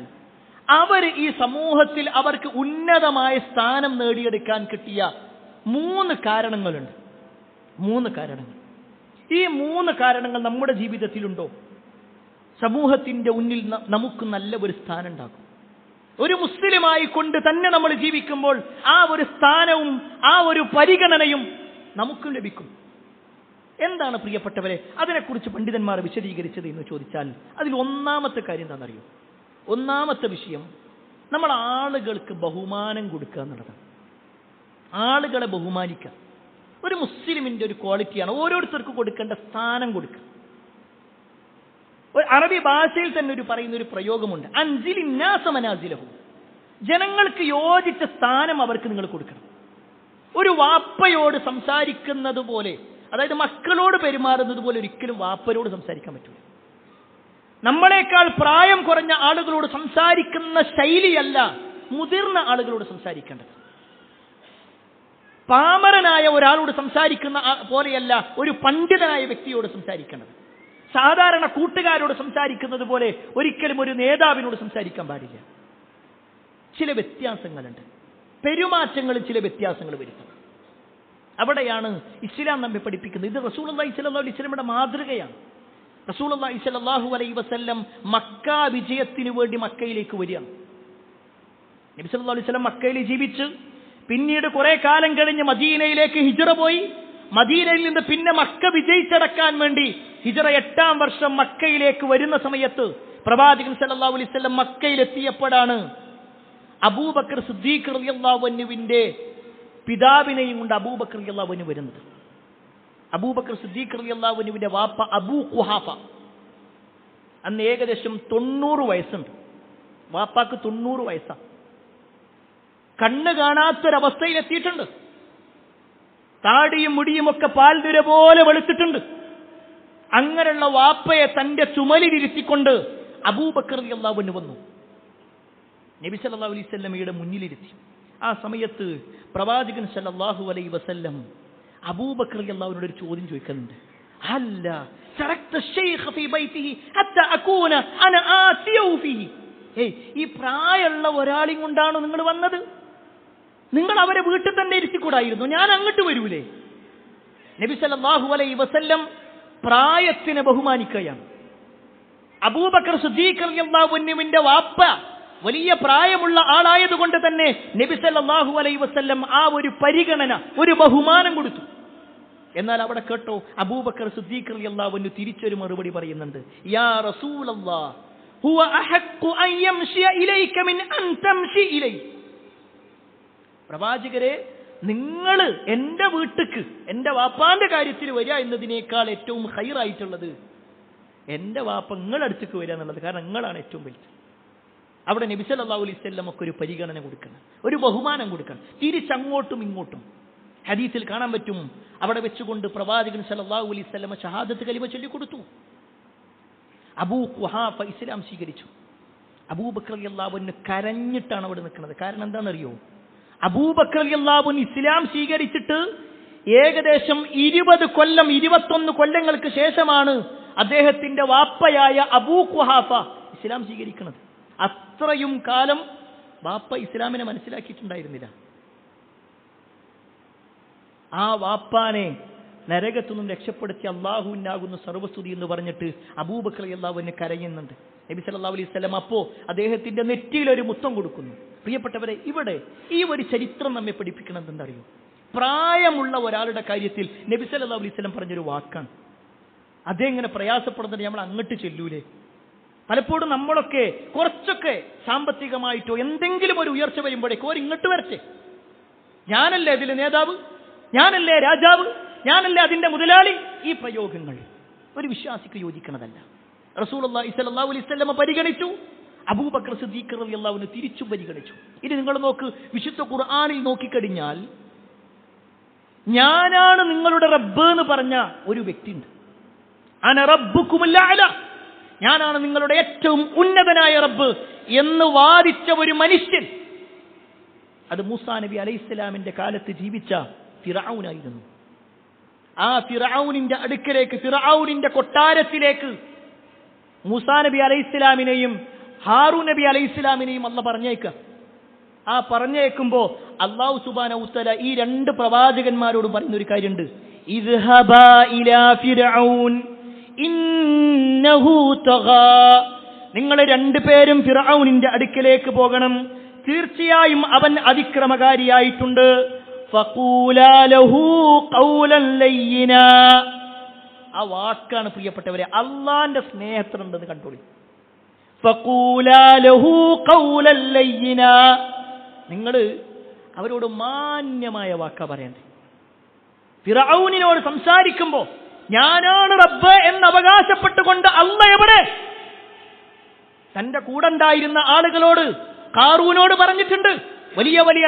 Speaker 2: അവർ ഈ സമൂഹത്തിൽ അവർക്ക് ഉന്നതമായ സ്ഥാനം നേടിയെടുക്കാൻ കിട്ടിയ 3 കാരണങ്ങളുണ്ട്. 3 കാരണങ്ങൾ. ഈ 3 കാരണങ്ങൾ നമ്മുടെ ജീവിതത്തിലുണ്ടോ? സമൂഹത്തിന്റെ മുന്നിൽ നമുക്ക് നല്ല ഒരു സ്ഥാനം ഉണ്ടാകും. ഒരു മുസ്ലിമായി കൊണ്ട് തന്നെ നമ്മൾ ജീവിക്കുമ്പോൾ ആ ഒരു സ്ഥാനവും ആ ഒരു പരിഗണനയും നമുക്കും ലഭിക്കും. എന്താണ് പ്രിയപ്പെട്ടവരെ അതിനെക്കുറിച്ച് പണ്ഡിതന്മാർ വിശദീകരിച്ചത് എന്ന് ചോദിച്ചാൽ അതിൽ ഒന്നാമത്തെ കാര്യം എന്താണെന്നറിയോ? ഒന്നാമത്തെ വിഷയം, നമ്മൾ ആളുകൾക്ക് ബഹുമാനം കൊടുക്കുക എന്നുള്ളതാണ്. ആളുകളെ ബഹുമാനിക്കുക ഒരു മുസ്ലിമിന്റെ ഒരു ക്വാളിറ്റിയാണ്. ഓരോരുത്തർക്കും കൊടുക്കേണ്ട സ്ഥാനം കൊടുക്കുക. അറബി ഭാഷയിൽ തന്നെ പറയുന്ന ഒരു പ്രയോഗമുണ്ട്, അൻസിലിന്നാസ മനാസിലഹു. ജനങ്ങൾക്ക് യോജിച്ച സ്ഥാനം അവർക്ക് നിങ്ങൾ കൊടുക്കണം. ഒരു വാപ്പയോട് സംസാരിക്കുന്നത് പോലെ, അതായത് മക്കളോട് പെരുമാറുന്നത് പോലെ ഒരിക്കലും വാപ്പയോട് സംസാരിക്കാൻ പറ്റില്ല. നമ്മളെക്കാൾ പ്രായം കുറഞ്ഞ ആളുകളോട് സംസാരിക്കുന്ന ശൈലിയല്ല മുതിർന്ന ആളുകളോട് സംസാരിക്കേണ്ടത്. പാമരനായ ഒരാളോട് സംസാരിക്കുന്ന പോലെയല്ല ഒരു പണ്ഡിതനായ വ്യക്തിയോട് സംസാരിക്കേണ്ടത്. സാധാരണ കൂട്ടുകാരോട് സംസാരിക്കുന്നത് പോലെ ഒരിക്കലും ഒരു നേതാവിനോട് സംസാരിക്കാൻ പാടില്ല. ചില വ്യത്യാസങ്ങളുണ്ട്, പെരുമാറ്റങ്ങളിൽ ചില വ്യത്യാസങ്ങൾ വരുത്തും. അവിടെയാണ് ഇസ്ലാം നമ്മെ പഠിപ്പിക്കുന്നത്. ഇത് റസൂലുള്ളാഹി സ്വല്ലല്ലാഹു അലൈഹി വസല്ലമയുടെ മാതൃകയാണ്. റസൂലുള്ളാഹി സ്വല്ലല്ലാഹു അലൈഹി വസല്ലം മക്ക വിജയത്തിന് വേണ്ടി മക്കയിലേക്ക് വരികയാണ്. നബി സല്ലല്ലാഹു അലൈഹി വസല്ലം മക്കയിൽ ജീവിച്ച് പിന്നീട് കുറെ കാലം കഴിഞ്ഞ് മദീനയിലേക്ക് ഹിജ്റ പോയി. മദീനയിൽ നിന്ന് പിന്നെ മക്ക വിജയിച്ചടക്കാൻ വേണ്ടി ഹിജ്റ 8-ാം വർഷം മക്കയിലേക്ക് വരുന്ന സമയത്ത് പ്രവാചകൻ സല്ലല്ലാഹു അലൈഹി വസല്ലം മക്കയിലെത്തിയപ്പോഴാണ് അബൂബക്കർ സിദ്ദീഖ് റളിയല്ലാഹു അൻഹുവിന്റെ പിതാവിനെയും കൊണ്ട് അബൂബക്കർ റളിയല്ലാഹു അൻഹു വരുന്നത്. അബൂബക്കർ സിദ്ദീഖ് റളിയല്ലാഹു അൻഹുവിന്റെ വാപ്പ അബൂ ഖുഹാഫ, അന്ന് ഏകദേശം 90 വയസ്സുണ്ട്. വാപ്പാക്ക് 90 വയസ്സാണ്. കണ്ണ് കാണാത്തൊരവസ്ഥയിലെത്തിയിട്ടുണ്ട്. താടിയും മുടിയും ഒക്കെ പാൽനുര പോലെ വെളുത്തിട്ടുണ്ട്. അങ്ങനെയുള്ള വാപ്പയെ തന്റെ ചുമലിലിരുത്തിക്കൊണ്ട് അബൂബക്കർ റളിയല്ലാഹു അൻഹു വന്നു. നബി സല്ലല്ലാഹു അലൈഹി വസല്ലമയുടെ മുന്നിലിരുത്തി. ആ സമയത്ത് പ്രവാചകൻ സല്ലല്ലാഹു അലൈഹി വസല്ലം അബൂബക്കർ റളിയല്ലാഹു അൻഹുവിനോട് ഒരു ചോദ്യം ചോദിക്കുന്നുണ്ട്. അല്ല تركت الشيخ في بيته حتى أكون أنا آتيه فيه. ഈ പ്രായമുള്ള ഒരാളെയും കൊണ്ടാണോ നിങ്ങൾ വന്നത്? നിങ്ങൾ അവരെ വീട്ടിൽ തന്നെ ഇരുത്തിക്കൂടായിരുന്നു? ഞാൻ അങ്ങോട്ട് വരൂലേ? നബി സല്ലല്ലാഹു അലൈഹി വസല്ലം പ്രായത്തിനെ ബഹുമാനിക്കുകയാണ്. അബൂബക്കർ സിദ്ദീഖ് റളിയല്ലാഹു അൻഹുവിന്റെ വാപ്പ വലിയ പ്രായമുള്ള ആളായതുകൊണ്ട് തന്നെ നബി സല്ലല്ലാഹു അലൈഹി വസല്ലം ആ ഒരു പരിഗണന, ഒരു ബഹുമാനം കൊടുത്തു. എന്നാൽ അവിടെ കേട്ടോ, അബൂബക്കർ സിദ്ദീഖ് റളിയല്ലാഹു അൻഹു തിരിച്ചൊരു മറുപടി പറയുന്നുണ്ട്. യാ റസൂലല്ലാഹ് ഹുവ അഹഖു അൻ യംശിയ ഇലൈക മിൻ അൻ തംശി ഇലൈ. പ്രവാചകരെ, നിങ്ങൾ എന്റെ വീട്ടിക്ക് എന്റെ വാപ്പാന്റെ കാര്യത്തിൽ വരിക എന്നതിനേക്കാൾ ഏറ്റവും ഖൈറായിട്ടുള്ളത് എന്റെ വാപ്പ നിങ്ങളടുത്തേക്ക് വരിക എന്നുള്ളത്. കാരണം നിങ്ങളാണ് ഏറ്റവും വലുത്. അവിടെ നബി സല്ലല്ലാഹു അലൈഹി വസല്ലം ഒക്കെ ഒരു പരിഗണന കൊടുക്കണം, ഒരു ബഹുമാനം കൊടുക്കണം. തിരിച്ചങ്ങോട്ടും ഇങ്ങോട്ടും ഹദീസിൽ കാണാൻ പറ്റും. അവിടെ വെച്ചുകൊണ്ട് പ്രവാചകൻ സല്ലല്ലാഹു അലൈഹി വസല്ലം ഷഹാദത്ത് കലിമ ചൊല്ലിക്കൊടുത്തു. അബൂ ഖുഹാഫ ഇസ്ലാം സ്വീകരിച്ചു. അബൂബക്കർ റളിയല്ലാഹു അൻഹു കരഞ്ഞിട്ടാണ് അവിടെ നിൽക്കുന്നത്. കാരണം എന്താണെന്നറിയോ? അബൂബക്കർ റളിയല്ലാഹു അൻഹു ഇസ്ലാം സ്വീകരിച്ചിട്ട് ഏകദേശം 20 കൊല്ലം 21 കൊല്ലങ്ങൾക്ക് ശേഷമാണ് അദ്ദേഹത്തിന്റെ വാപ്പയായ അബൂ ഖുഹാഫ ഇസ്ലാം സ്വീകരിക്കുന്നത്. അത്രയും കാലം വാപ്പ ഇസ്ലാമിനെ മനസ്സിലാക്കിയിട്ടുണ്ടായിരുന്നില്ല. ആ വാപ്പാനെ നരകത്തുനിന്നും രക്ഷപ്പെടുത്തി അള്ളാഹുവിനാകുന്ന സർവസ്തുതി എന്ന് പറഞ്ഞിട്ട് അബൂബക്കർ റളിയല്ലാഹു അൻഹു കരയുന്നുണ്ട്. നബി സല്ലല്ലാഹു അലൈഹി വസല്ലം അപ്പോ അദ്ദേഹത്തിന്റെ നെറ്റിയിൽ ഒരു മുത്തം കൊടുക്കുന്നു. പ്രിയപ്പെട്ടവരെ, ഇവിടെ ഈ ഒരു ചരിത്രം നമ്മെ പഠിപ്പിക്കുന്നത് എന്തറിയോ? പ്രായമുള്ള ഒരാളുടെ കാര്യത്തിൽ നബി സല്ലല്ലാഹു അലൈഹി വസല്ലം പറഞ്ഞൊരു വാക്കാണ്. അതെങ്ങനെ പ്രയാസപ്പെടുന്നത് നമ്മൾ അങ്ങോട്ട് ചെല്ലൂലേ? പലപ്പോഴും നമ്മളൊക്കെ കുറച്ചൊക്കെ സാമ്പത്തികമായിട്ടോ എന്തെങ്കിലും ഒരു ഉയർച്ച വരുമ്പോഴേക്കോ ഇങ്ങോട്ട് വരട്ടെ, ഞാനല്ലേ അതിലെ നേതാവ്, ഞാനല്ലേ രാജാവ്, ഞാനല്ലേ അതിന്റെ മുതലാളി. ഈ പ്രയോഗങ്ങൾ ഒരു വിശ്വാസിക്ക് യോജിക്കുന്നതല്ല. റസൂലുള്ളാഹി സ്വല്ലല്ലാഹു അലൈഹി വസല്ലം പരിഗണിച്ചു. അബൂബക്കർ സിദ്ദീഖ് റളിയല്ലാഹു അൻഹു തിരിച്ചും പരിഗണിച്ചു. ഇനി നിങ്ങൾ നോക്ക്, വിശുദ്ധ ഖുർആനിൽ നോക്കിക്കഴിഞ്ഞാൽ ഞാനാണ് നിങ്ങളുടെ റബ്ബ് എന്ന് പറഞ്ഞ ഒരു വ്യക്തിയുണ്ട്. അന റബ്ബുക്കുമുൽ അഅല, ഞാനാണ് നിങ്ങളുടെ ഏറ്റവും ഉന്നതനായ റബ്ബ് എന്ന് വാദിച്ച ഒരു മനുഷ്യൻ, അത് മൂസാ നബി അലൈഹിസ്സലാമിന്റെ കാലത്ത് ജീവിച്ച ഫിർഔനായിരുന്നു. ആ ഫിർഔനിന്റെ അടുക്കലേക്ക്, ഫിർഔനിന്റെ കൊട്ടാരത്തിലേക്ക് മൂസാ നബി അലൈഹിസ്സലാമിനെയും ഹാറൂൻ നബി അലൈഹിസ്സലാമിനെയും അല്ലാഹു പറഞ്ഞേക്കുക. ആ പറഞ്ഞേക്കുമ്പോ അല്ലാഹു സുബ്ഹാനഹു വതആല ഈ 2 പ്രവാചകന്മാരോട് പറയുന്ന ഒരു കാര്യമുണ്ട്. ഇദ്ഹബാ ഇലാ ഫിർഔൻ ഇന്നഹു തഗാ, നിങ്ങൾ 2 പേരും ഫിർഔനിന്റെ അടുക്കലേക്ക് പോകണം, തീർച്ചയായും അവൻ അതിക്രമകാരിയായിട്ടുണ്ട്. ഫഖൂലാ ലഹു ഖൗലൻ ലയ്യിനാ, ആ വാക്കാണ് പ്രിയപ്പെട്ടവരെ അള്ളാന്റെ സ്നേഹത്തിലുണ്ടെന്ന് കണ്ടോളി. ഫഖൂലാ ലഹു ഖൗലൻ ലയ്യിനാ, നിങ്ങൾ അവരോട് മാന്യമായ വാക്കാ പറയണ്ടേ. ഫിർഔനിനോട് സംസാരിക്കുമ്പോ ഞാനാണ് റബ്ബ് എന്ന് അവകാശപ്പെട്ടുകൊണ്ട് അല്ലാഹ് എവിടെ? തന്റെ കൂടെ ഉണ്ടായിരുന്ന ആളുകളോട്, ഖാറൂനോട് പറഞ്ഞിട്ടുണ്ട്, വലിയ വലിയ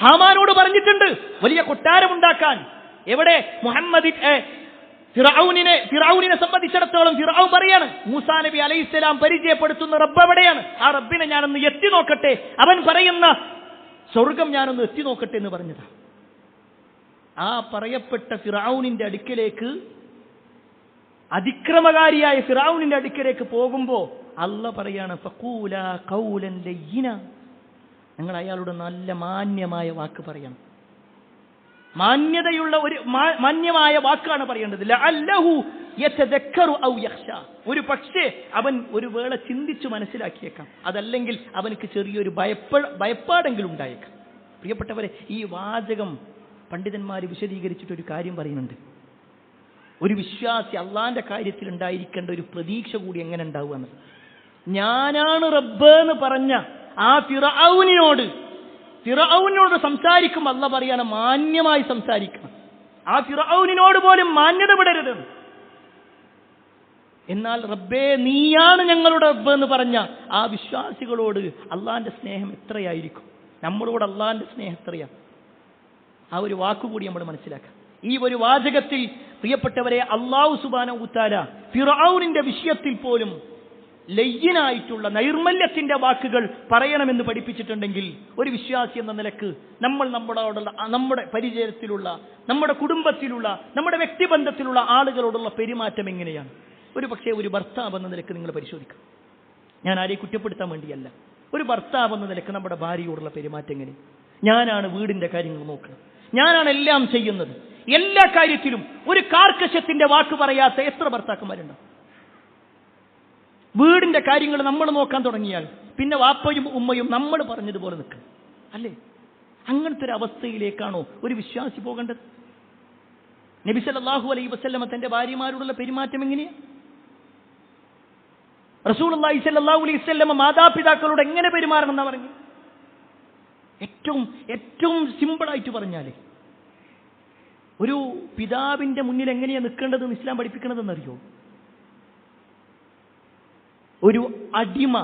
Speaker 2: ഹാമാനോട് പറഞ്ഞിട്ടുണ്ട് വലിയ കൊട്ടാരമുണ്ടാക്കാൻ. എവിടെ? ഫിർഔനിനെ സംബന്ധിച്ചിടത്തോളം ഫിർഔൻ പറയാണ്, മൂസാ നബി അലൈഹിസ്സലാം പരിചയപ്പെടുത്തുന്ന റബ്ബ് എവിടെയാണ്? ആ റബ്ബിനെ ഞാനൊന്ന് എത്തി നോക്കട്ടെ, അവൻ പറയുന്ന സ്വർഗം ഞാനൊന്ന് എത്തി നോക്കട്ടെ എന്ന് പറഞ്ഞതാ. ആ പറയപ്പെട്ട ഫിർഔനിന്റെ അടുക്കലേക്ക്, അതിക്രമകാരിയായ ഫിർഔനിന്റെ അടുക്കലേക്ക് പോകുമ്പോ അല്ലാഹ് പറയാണ്, ഫഖൂലാ ഖൗലൻ ലയ്യിന, നിങ്ങൾ അയാളോട് നല്ല മാന്യമായ വാക്ക് പറയണം. മാന്യതയുള്ള ഒരു മാന്യമായ വാക്കാണ് പറയേണ്ടത്. ലഅല്ലഹു യതദക്കറു ഔ യഖ്ശാ, ഒരു പക്ഷേ അവൻ ഒരു വേള ചിന്തിച്ചു മനസ്സിലാക്കിയേക്കാം, അതല്ലെങ്കിൽ അവനക്ക് ചെറിയൊരു ഭയപ്പാടെങ്കിലും ഉണ്ടായേക്കാം. പ്രിയപ്പെട്ടവരെ, ഈ വാചകം പണ്ഡിതന്മാർ വിശദീകരിച്ചിട്ടൊരു കാര്യം പറയുന്നുണ്ട്. ഒരു വിശ്വാസി അള്ളാന്റെ കാര്യത്തിൽ ഉണ്ടായിരിക്കേണ്ട ഒരു പ്രതീക്ഷ കൂടി എങ്ങനെ ഉണ്ടാവുക എന്നത്. ഞാനാണ് റബ്ബ് എന്ന് പറഞ്ഞ ആ ഫിർഔനിനോട് സംസാരിക്കും അല്ലാഹ് പറയാണ് മാന്യമായി സംസാരിക്കണം. ആ ഫിർഔനിനോട് പോലും മാന്യത വിടരുത്. എന്നാൽ റബ്ബേ നീയാണ് ഞങ്ങളുടെ റബ്ബ് എന്ന് പറഞ്ഞ ആ വിശ്വാസികളോട് അള്ളാന്റെ സ്നേഹം എത്രയായിരിക്കും, നമ്മളോട് അള്ളാന്റെ സ്നേഹം എത്രയാ. ആ ഒരു വാക്കുകൂടി നമ്മൾ മനസ്സിലാക്കാം. ഈ ഒരു വാചകത്തിൽ പ്രിയപ്പെട്ടവരെ അല്ലാഹു സുബ്ഹാനഹു വ തആല ഫിർഔനിന്റെ വിഷയത്തിൽ പോലും ലയ്യനായിട്ടുള്ള നൈർമല്യത്തിന്റെ വാക്കുകൾ പറയണമെന്ന് പഠിപ്പിച്ചിട്ടുണ്ടെങ്കിൽ ഒരു വിശ്വാസി എന്ന നിലക്ക് നമ്മൾ നമ്മുടെ പരിചയത്തിലുള്ള, നമ്മുടെ കുടുംബത്തിലുള്ള, നമ്മുടെ വ്യക്തിബന്ധത്തിലുള്ള ആളുകളോടുള്ള പെരുമാറ്റം എങ്ങനെയാണ്? ഒരു പക്ഷേ ഒരു ഭർത്താവ് എന്ന നിലക്ക് നിങ്ങൾ പരിശോധിക്കുക. ഞാൻ ആരെയും കുറ്റപ്പെടുത്താൻ വേണ്ടിയല്ല. ഒരു ഭർത്താവ് എന്ന നിലക്ക് നമ്മുടെ ഭാര്യയോടുള്ള പെരുമാറ്റം എങ്ങനെ? ഞാനാണ് വീടിന്റെ കാര്യങ്ങൾ നോക്കുന്നത്, ഞാനാണ് എല്ലാം ചെയ്യുന്നത്, എല്ലാ കാര്യത്തിലും ഒരു കാർക്കശ്യത്തിന്റെ വാക്ക് പറയാത്ത എത്ര ഭർത്താക്കന്മാരുണ്ടാവും? വീടിന്റെ കാര്യങ്ങൾ നമ്മൾ നോക്കാൻ തുടങ്ങിയാൽ പിന്നെ വാപ്പയും ഉമ്മയും നമ്മൾ പറഞ്ഞതുപോലെ നിൽക്കും, അല്ലേ? അങ്ങനത്തെ ഒരു അവസ്ഥയിലേക്കാണോ ഒരു വിശ്വാസി പോകേണ്ടത്? നബി സല്ലല്ലാഹു അലൈഹി വസല്ലമ തന്റെ ഭാര്യമാരോടുള്ള പെരുമാറ്റം എങ്ങനെയാണ്? റസൂലുള്ളാഹി സ്വല്ലല്ലാഹു അലൈഹി വസല്ലമ മാതാപിതാക്കളോട് എങ്ങനെ പെരുമാറണം എന്നാ പറഞ്ഞു? ഏറ്റവും സിമ്പിളായിട്ട് പറഞ്ഞാലേ, ഒരു പിതാവിന്റെ മുന്നിൽ എങ്ങനെയാ നിൽക്കേണ്ടതെന്ന് ഇസ്ലാം പഠിപ്പിക്കണതെന്നറിയോ? ഒരു അടിമ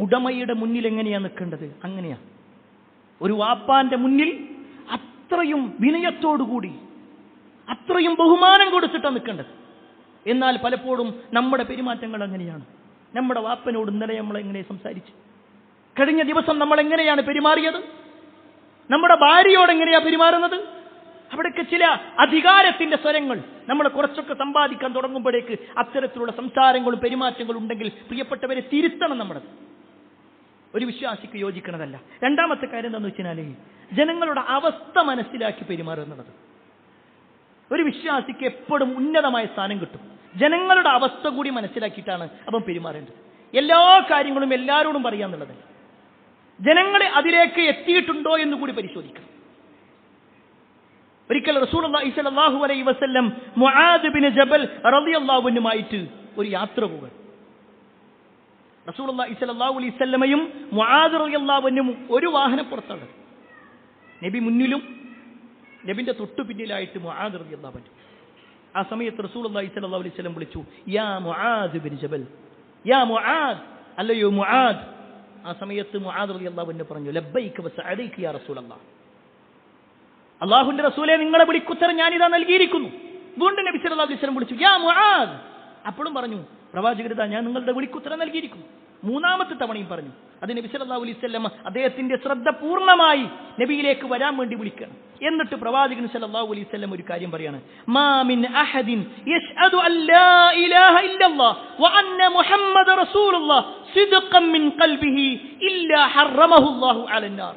Speaker 2: ഉടമയുടെ മുന്നിൽ എങ്ങനെയാ നിൽക്കേണ്ടത് അങ്ങനെയാ. ഒരു വാപ്പാന്റെ മുന്നിൽ അത്രയും വിനയത്തോടുകൂടി, അത്രയും ബഹുമാനം കൊടുത്തിട്ടാണ് നിൽക്കേണ്ടത്. എന്നാൽ പലപ്പോഴും നമ്മുടെ പെരുമാറ്റങ്ങൾ എങ്ങനെയാണ്? നമ്മുടെ വാപ്പനോട് ഇന്നലെ നമ്മൾ എങ്ങനെ സംസാരിച്ചു? കഴിഞ്ഞ ദിവസം നമ്മൾ എങ്ങനെയാണ് പെരുമാറിയത്? നമ്മുടെ ഭാര്യയോട് എങ്ങനെയാ പെരുമാറുന്നത്? അവിടേക്ക് ചില അധികാരത്തിന്റെ സ്വരങ്ങൾ നമ്മൾ കുറച്ചൊക്കെ സമ്പാദിക്കാൻ തുടങ്ങുമ്പോഴേക്ക് അത്തരത്തിലുള്ള സംസാരങ്ങളും പെരുമാറ്റങ്ങളും ഉണ്ടെങ്കിൽ പ്രിയപ്പെട്ടവരെ തിരുത്തണം. നമ്മളത് ഒരു വിശ്വാസിക്ക് യോജിക്കണതല്ല. രണ്ടാമത്തെ കാര്യം എന്താണെന്ന് വെച്ചാൽ ജനങ്ങളുടെ അവസ്ഥ മനസ്സിലാക്കി പെരുമാറുന്നത്. ഒരു വിശ്വാസിക്ക് എപ്പോഴും ഉന്നതമായ സ്ഥാനം കിട്ടും. ജനങ്ങളുടെ അവസ്ഥ കൂടി മനസ്സിലാക്കിയിട്ടാണ് അവൻ പെരുമാറേണ്ടത്. എല്ലാ കാര്യങ്ങളും എല്ലാവരോടും പറയാന്നുള്ളതല്ല, ജനങ്ങളെ അതിലേക്ക് എത്തിയിട്ടുണ്ടോ എന്ന് കൂടി പരിശോധിക്കണം. ഒരിക്കൽ റസൂലുള്ളാഹി സ്വല്ലല്ലാഹു അലൈഹി വസല്ലം മുആദ് ബിൻ ജബൽ റളിയല്ലാഹു അൻഹുമായിട്ട് ഒരു യാത്ര പോവുക. റസൂലുള്ളാഹി സ്വല്ലല്ലാഹു അലൈഹി വസല്ലമയും മുആദ് റളിയല്ലാഹു അൻഹും ഒരു വാഹനപ്പുറത്താണ്. നബി മുന്നിലും നബിന്റെ തൊട്ടു പിന്നിലായിട്ട് മുആദ് റളിയല്ലാഹു അൻഹു. ആ സമയത്ത് റസൂലുള്ളാഹി സ്വല്ലല്ലാഹു അലൈഹി വസല്ലം വിളിച്ചു, യാ മുആദ് ബിൻ ജബൽ, യാ മുആദ്, അല്ലയോ മുആദ്. ആ സമയത്ത് മുആദ് റളിയല്ലാഹു അൻഹു പറഞ്ഞു, ലബ്ബൈക വസഅദൈക യാ റസൂലല്ലാഹ്, അല്ലാഹുവിന്റെ റസൂലേ, നിങ്ങളെ വിളിക്കുത്തരം ഞാനിതാ നൽകിയിരിക്കുന്നു. വീണ്ടും നബി സല്ലല്ലാഹു അലൈഹി വസല്ലം വിളിച്ചു, യാ മുആദ്. അപ്പോഴും പറഞ്ഞു, പ്രവാചകരെ, ഞാൻ നിങ്ങളുടെ വിളിക്കുത്തരം നൽകിയിരിക്കുന്നു. മൂന്നാമത്തെ തവണയും പറഞ്ഞു. അത് നബി സല്ലല്ലാഹു അലൈഹി വസല്ലം അദ്ദേഹത്തിന്റെ ശ്രദ്ധ പൂർണ്ണമായി നബിയിലേക്ക് വരാൻ വേണ്ടി വിളിക്കണം. എന്നിട്ട് പ്രവാചകൻ സല്ലല്ലാഹു അലൈഹി വസല്ലം ഒരു കാര്യം പറയാണ്, മാ മിൻ അഹദിൻ യശ്ഹദു അല്ലാ ഇലാഹ ഇല്ലല്ലാഹ് വ അന്ന മുഹമ്മദ റസൂലുള്ളാഹ് സിദ്ഖൻ മിൻ ഖൽബിഹി ഇല്ലാ ഹറമഹു അല്ലാഹു അലന്നാർ.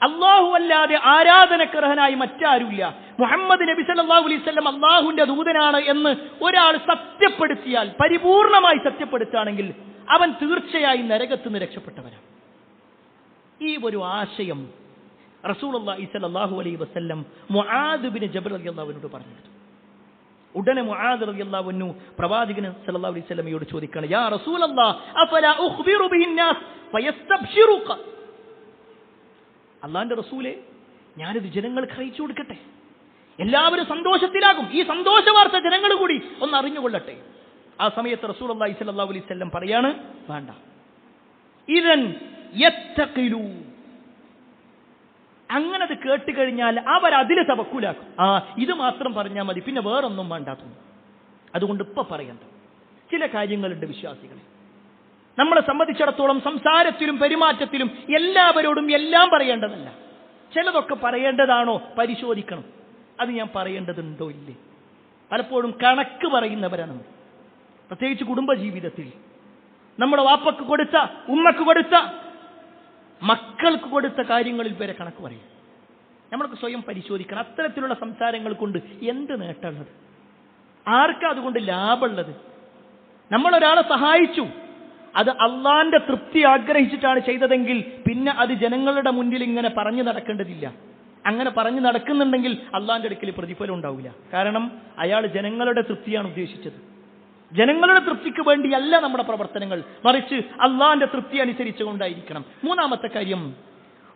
Speaker 2: അല്ലാഹു അല്ലാതെ ആരാധനക്കർഹനായി മറ്റാരുമില്ല, മുഹമ്മദ് നബി സല്ലല്ലാഹു അലൈഹി വസല്ലം അല്ലാഹുവിന്റെ ദൂതനാണ് എന്ന് ഒരാൾ സത്യപ്പെടുത്തിയാൽ, പരിപൂർണമായി സത്യപ്പെടുത്തുകയാണെങ്കിൽ അവൻ തീർച്ചയായും നരകത്തിൽ നിന്ന് രക്ഷപ്പെട്ടവനാണ്. ഈ ഒരു ആശയം റസൂലുള്ളാഹി സ്വല്ലല്ലാഹു അലൈഹി വസല്ലം മുആദ് ബിൻ ജബൽ റളിയല്ലാഹു അൻഹുവിനോട് പറഞ്ഞു. ഉടനെ മുആദ് റളിയല്ലാഹു അൻഹു പ്രവാചകൻ സല്ലല്ലാഹു അലൈഹി വസല്ലമയോട് ചോദിക്കുകയാണ്, യാ റസൂലല്ലാഹ് അഫലാ ഉഖ്ബിറു ബിഹിന്നാസ് ഫയസ്തബ്ശിറുക. അല്ലാഹുവിന്റെ റസൂലേ, ഞാനിത് ജനങ്ങൾക്ക് അറിയിച്ചു കൊടുക്കട്ടെ, എല്ലാവരും സന്തോഷത്തിലാകും, ഈ സന്തോഷ വാർത്ത ജനങ്ങൾ കൂടി ഒന്ന് അറിഞ്ഞുകൊള്ളട്ടെ. ആ സമയത്ത് റസൂലുള്ളാഹി സ്വല്ലല്ലാഹു അലൈഹി വസല്ലം പറയാണ്, വേണ്ട, ഇദൻ യത്തഖിലു, അങ്ങനെ അത് കേട്ടുകഴിഞ്ഞാൽ അവരതിൽ തവക്കുലാക്കും. ഇത് മാത്രം പറഞ്ഞാൽ മതി, പിന്നെ വേറൊന്നും വേണ്ടാത്ത. അതുകൊണ്ട് ഇപ്പൊ പറയണ്ട ചില കാര്യങ്ങളുണ്ട് വിശ്വാസികളെ. നമ്മളെ സംബന്ധിച്ചിടത്തോളം സംസാരത്തിലും പെരുമാറ്റത്തിലും എല്ലാവരോടും എല്ലാം പറയേണ്ടതല്ല. ചിലതൊക്കെ പറയേണ്ടതാണോ പരിശോധിക്കണം. അത് ഞാൻ പറയേണ്ടതുണ്ടോ ഇല്ലേ? പലപ്പോഴും കണക്ക് പറയുന്നവരാണ് നമ്മൾ. പ്രത്യേകിച്ച് കുടുംബജീവിതത്തിൽ നമ്മുടെ വാപ്പക്ക് കൊടുത്ത, ഉമ്മക്ക് കൊടുത്ത, മക്കൾക്ക് കൊടുത്ത കാര്യങ്ങളിൽ വരെ കണക്ക് പറയും. നമ്മൾക്ക് സ്വയം പരിശോധിക്കണം. അത്തരത്തിലുള്ള സംസാരങ്ങൾ കൊണ്ട് എന്ത് നേട്ടമുള്ളത്? ആർക്കാ അതുകൊണ്ട് ലാഭമുള്ളത്? നമ്മളൊരാളെ സഹായിച്ചു, അത് അള്ളാന്റെ തൃപ്തി ആഗ്രഹിച്ചിട്ടാണ് ചെയ്തതെങ്കിൽ പിന്നെ അത് ജനങ്ങളുടെ മുന്നിൽ ഇങ്ങനെ പറഞ്ഞു നടക്കേണ്ടതില്ല. അങ്ങനെ പറഞ്ഞു നടക്കുന്നുണ്ടെങ്കിൽ അള്ളാന്റെ അടുക്കൽ പ്രതിഫലം ഉണ്ടാവില്ല. കാരണം അയാൾ ജനങ്ങളുടെ തൃപ്തിയാണ് ഉദ്ദേശിച്ചത്. ജനങ്ങളുടെ തൃപ്തിക്ക് വേണ്ടിയല്ല നമ്മുടെ പ്രവർത്തനങ്ങൾ, മറിച്ച് അള്ളാന്റെ തൃപ്തി അനുസരിച്ചുകൊണ്ടായിരിക്കണം. മൂന്നാമത്തെ കാര്യം,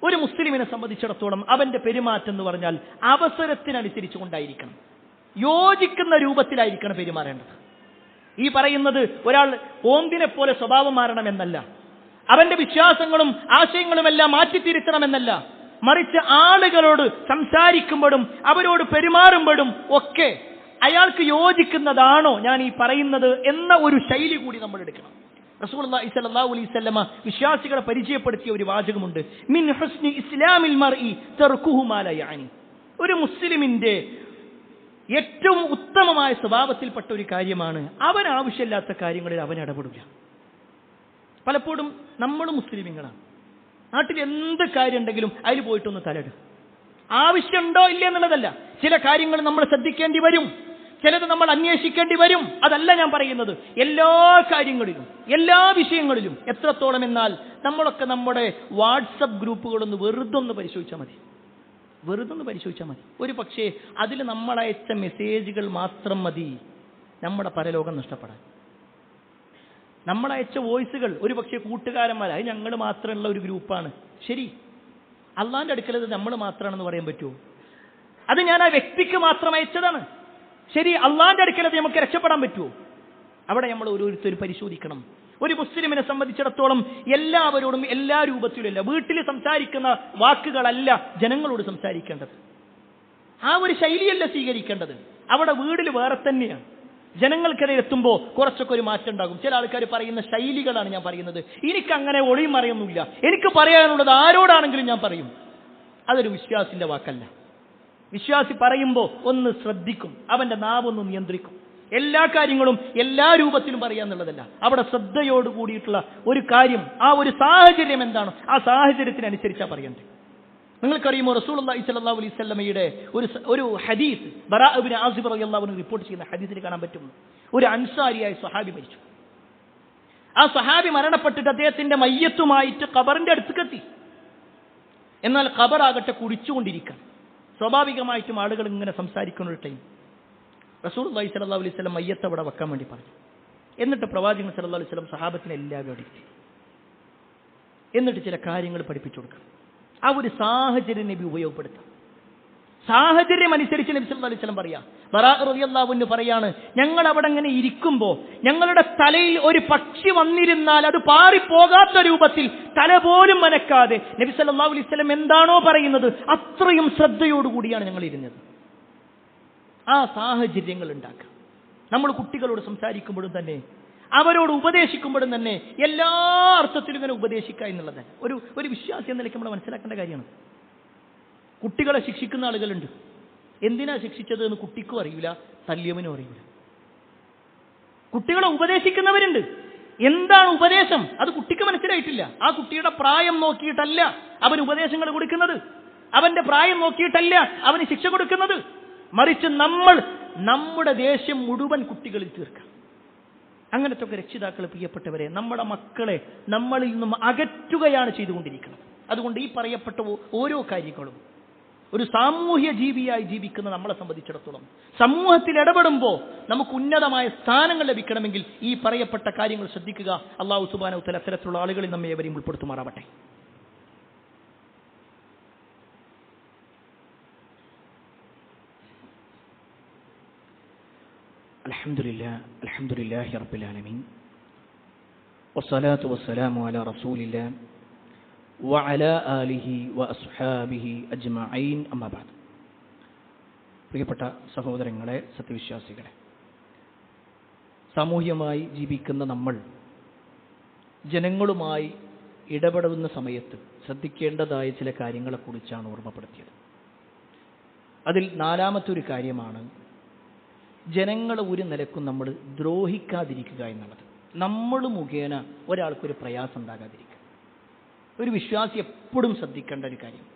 Speaker 2: ഒരു മുസ്ലിമിനെ സംബന്ധിച്ചിടത്തോളം അവന്റെ പെരുമാറ്റം എന്ന് പറഞ്ഞാൽ അവസരത്തിനനുസരിച്ചു കൊണ്ടായിരിക്കണം, യോജിക്കുന്ന രൂപത്തിലായിരിക്കണം പെരുമാറേണ്ടത്. ഈ പറയുന്നത് ഒരാൾ ഓന്തിനെ പോലെ സ്വഭാവം മാറണമെന്നല്ല, അവന്റെ വിശ്വാസങ്ങളും ആശയങ്ങളുമെല്ലാം മാറ്റിത്തിരുത്തണമെന്നല്ല, മറിച്ച് ആളുകളോട് സംസാരിക്കുമ്പോഴും അവരോട് പെരുമാറുമ്പോഴും ഒക്കെ അയാൾക്ക് യോജിക്കുന്നതാണോ ഞാൻ ഈ പറയുന്നത് എന്ന ഒരു ശൈലി കൂടി നമ്മൾ എടുക്കണം. റസൂലുള്ളാഹി സ്വല്ലല്ലാഹു അലൈഹി വസല്ലമ വിശ്വാസികളെ പരിചയപ്പെടുത്തിയ ഒരു വാചകമുണ്ട്, മിൻ ഹുസ്നി ഇസ്ലാമിൽ മർഇ തർക്കുഹു മാ ലാ യഅനി. ഒരു മുസ്ലിമിന്റെ ഏറ്റവും ഉത്തമമായ സ്വഭാവത്തിൽപ്പെട്ട ഒരു കാര്യമാണ് അവൻ ആവശ്യമില്ലാത്ത കാര്യങ്ങളിൽ അവൻ ഇടപെടില്ല. പലപ്പോഴും നമ്മൾ മുസ്ലിമീങ്ങളാണ്, നാട്ടിൽ എന്ത് കാര്യം ഉണ്ടെങ്കിലും അതിൽ പോയിട്ടൊന്ന് തലയിടും. ആവശ്യമുണ്ടോ ഇല്ല എന്നുള്ളതല്ല, ചില കാര്യങ്ങൾ നമ്മൾ ശ്രദ്ധിക്കേണ്ടി വരും, ചിലത് നമ്മൾ അന്വേഷിക്കേണ്ടി വരും. അതല്ല ഞാൻ പറയുന്നത്. എല്ലാ കാര്യങ്ങളിലും എല്ലാ വിഷയങ്ങളിലും എത്രത്തോളം എന്നാൽ നമ്മളൊക്കെ നമ്മുടെ വാട്സപ്പ് ഗ്രൂപ്പുകളൊന്ന് വെറുതൊന്ന് പരിശോധിച്ചാൽ മതി. ഒരു പക്ഷേ അതിൽ നമ്മളയച്ച മെസ്സേജുകൾ മാത്രം മതി നമ്മുടെ പരലോകം നഷ്ടപ്പെടാൻ. നമ്മളയച്ച വോയിസുകൾ ഒരു പക്ഷേ കൂട്ടുകാരന്മാരായി ഞങ്ങൾ മാത്രമുള്ള ഒരു ഗ്രൂപ്പാണ്. ശരി, അള്ളാന്റെ അടുക്കൽ അത് നമ്മൾ മാത്രമാണെന്ന് പറയാൻ പറ്റുമോ? അത് ഞാൻ ആ വ്യക്തിക്ക് മാത്രം അയച്ചതാണ്. ശരി, അള്ളാന്റെ അടുക്കൽ അത് നമുക്ക് രക്ഷപ്പെടാൻ പറ്റുമോ? അവിടെ നമ്മൾ ഓരോരുത്തരും പരിശോധിക്കണം. ഒരു മുസ്ലിമിനെ സംബന്ധിച്ചിടത്തോളം എല്ലാവരോടും എല്ലാ രൂപത്തിലുമല്ല, വീട്ടിൽ സംസാരിക്കുന്ന വാക്കുകളല്ല ജനങ്ങളോട് സംസാരിക്കേണ്ടത്. ആ ഒരു ശൈലിയല്ല സ്വീകരിക്കേണ്ടത്. അവിടെ വീട്ടിൽ വേറെ തന്നെയാണ്. ജനങ്ങൾക്കിടയിൽ എത്തുമ്പോൾ കുറച്ചൊക്കെ ഒരു മാറ്റം ഉണ്ടാകും. ചില ആൾക്കാർ പറയുന്ന ശൈലികളാണ് ഞാൻ പറയുന്നത്. എനിക്കങ്ങനെ ഒളിയും മറയൊന്നുമില്ല. എനിക്ക് പറയാനുള്ളത് ആരോടാണെങ്കിലും ഞാൻ പറയും. അതൊരു വിശ്വാസിന്റെ വാക്കല്ല. വിശ്വാസി പറയുമ്പോൾ ഒന്ന് ശ്രദ്ധിക്കും, അവന്റെ നാവൊന്ന് നിയന്ത്രിക്കും. എല്ലാ കാര്യങ്ങളും എല്ലാ രൂപത്തിലും പറയാന്നുള്ളതല്ല. അവിടെ ശ്രദ്ധയോട് കൂടിയിട്ടുള്ള ഒരു കാര്യം, ആ ഒരു സാഹചര്യം എന്താണോ ആ സാഹചര്യത്തിനനുസരിച്ചാ പറയണ്ടേ. നിങ്ങൾക്കറിയുമോ, റസൂലുള്ളാഹി സ്വല്ലല്ലാഹു അലൈഹി വസല്ലമയുടെ ഒരു ഹദീസ് ബറാ ഇബ്നു ആസിബ് റളിയല്ലാഹു അൻഹു റിപ്പോർട്ട് ചെയ്യുന്ന ഹദീസിൽ കാണാൻ പറ്റും. ഒരു അൻസാരിയായ സ്വഹാബി മരിച്ചു. ആ സ്വഹാബി മരണപ്പെട്ടിട്ട് അദ്ദേഹത്തിന്റെ മയ്യത്തുമായിട്ട് ഖബറിന്റെ അടുത്തേക്കെത്തി. എന്നാൽ ഖബറാകട്ടെ കുടിച്ചുകൊണ്ടിരിക്കണം. സ്വാഭാവികമായിട്ടും ആളുകൾ ഇങ്ങനെ സംസാരിക്കുന്ന ഒരു ടൈം റസൂലുള്ളാഹി സ്വല്ലല്ലാഹു അലൈഹി വസല്ലം മയ്യത്ത് അവിടെ വെക്കാൻ വേണ്ടി പറഞ്ഞു. എന്നിട്ട് പ്രവാചകൻ സ്വല്ലല്ലാഹു അലൈഹി വസല്ലം സഹാബത്തിനെ എല്ലാവരും എടുത്തു. എന്നിട്ട് ചില കാര്യങ്ങൾ പഠിപ്പിച്ചു കൊടുക്കണം. ആ ഒരു സാഹചര്യം നബി ഉപയോഗപ്പെടുത്താം. സാഹചര്യം അനുസരിച്ച് നബി സല്ലല്ലാഹു അലൈഹി വസല്ലം പറയാ. ബറാ റളിയല്ലാഹു അൻഹു പറയാണ്, ഞങ്ങൾ അവിടെ അങ്ങനെ ഇരിക്കുമ്പോൾ ഞങ്ങളുടെ തലയിൽ ഒരു പക്ഷി വന്നിരുന്നാൽ അത് പാറിപ്പോകാത്ത രൂപത്തിൽ തല പോലും മനക്കാതെ നബി സല്ലല്ലാഹു അലൈഹി വസല്ലം എന്താണോ പറയുന്നത് അത്രയും ശ്രദ്ധയോടുകൂടിയാണ് ഞങ്ങൾ ഇരുന്നത്. ആ സാഹചര്യങ്ങൾ ഉണ്ടാക്കുക. നമ്മൾ കുട്ടികളോട് സംസാരിക്കുമ്പോഴും തന്നെ അവരോട് ഉപദേശിക്കുമ്പോഴും തന്നെ എല്ലാ അർത്ഥത്തിലും ഇങ്ങനെ ഉപദേശിക്കുക എന്നുള്ളത് ഒരു വിശ്വാസി എന്ന നിലയ്ക്ക് നമ്മൾ മനസ്സിലാക്കേണ്ട കാര്യമാണ്. കുട്ടികളെ ശിക്ഷിക്കുന്ന ആളുകളുണ്ട്. എന്തിനാ ശിക്ഷിച്ചത് എന്ന് കുട്ടിക്കും അറിയില്ല, തല്ലിയവനും അറിയില്ല. കുട്ടികളെ ഉപദേശിക്കുന്നവരുണ്ട്. എന്താണ് ഉപദേശം അത് കുട്ടിക്ക് മനസ്സിലായിട്ടില്ല. ആ കുട്ടിയുടെ പ്രായം നോക്കിയിട്ടല്ല അവൻ ഉപദേശങ്ങൾ കൊടുക്കുന്നത്, അവന്റെ പ്രായം നോക്കിയിട്ടല്ല അവന് ശിക്ഷ കൊടുക്കുന്നത്. മറിച്ച് നമ്മൾ നമ്മുടെ ദേഷ്യം മുഴുവൻ കുട്ടികളിൽ തീർക്കാം. അങ്ങനത്തെ ഒക്കെ രക്ഷിതാക്കൾ, പ്രിയപ്പെട്ടവരെ, നമ്മുടെ മക്കളെ നമ്മളിൽ നിന്നും അകറ്റുകയാണ് ചെയ്തുകൊണ്ടിരിക്കുന്നത്. അതുകൊണ്ട് ഈ പറയപ്പെട്ട ഓരോ കാര്യങ്ങളും ഒരു സാമൂഹ്യ ജീവിയായി ജീവിക്കുന്ന നമ്മളെ സംബന്ധിച്ചിടത്തോളം സമൂഹത്തിൽ ഇടപെടുമ്പോൾ നമുക്ക് ഉന്നതമായ സ്ഥാനങ്ങൾ ലഭിക്കണമെങ്കിൽ ഈ പറയപ്പെട്ട കാര്യങ്ങൾ ശ്രദ്ധിക്കുക. അല്ലാഹു സുബ്ഹാനഹു വ തആല അത്തരത്തിലുള്ള ആളുകളിൽ നമ്മെ ഏവരെയും ഉൾപ്പെടുത്തുമാറാവട്ടെ. അൽഹംദുലില്ലാഹി റബ്ബിൽ ആലമീൻ വസ്സലാത്തു വസ്സലാമു അലാ റസൂലില്ലാഹ് വഅലാ ആലിഹി വഅസ്ഹാബിഹി അജ്മഈൻ അമ്മാ ബഅദ്. പ്രിയപ്പെട്ട സഹോദരങ്ങളെ, സത്യവിശ്വാസികളെ, സാമൂഹ്യമായി ജീവിക്കുന്ന നമ്മൾ ജനങ്ങളുമായി ഇടപെടുന്ന സമയത്ത് ശ്രദ്ധിക്കേണ്ടതായ ചില കാര്യങ്ങളെക്കുറിച്ചാണ് ഓർമ്മപ്പെടുത്തിയത്. അതിൽ നാലാമത്തെ ഒരു കാര്യമാണ് ജനങ്ങളെ ഒരു നിലക്കും നമ്മൾ ദ്രോഹിക്കാതിരിക്കുക എന്നുള്ളത്. നമ്മൾ മുഖേന ഒരാൾക്കൊരു പ്രയാസം ഉണ്ടാകാതിരിക്കുക. ഒരു വിശ്വാസി എപ്പോഴും ശ്രദ്ധിക്കേണ്ട ഒരു കാര്യം.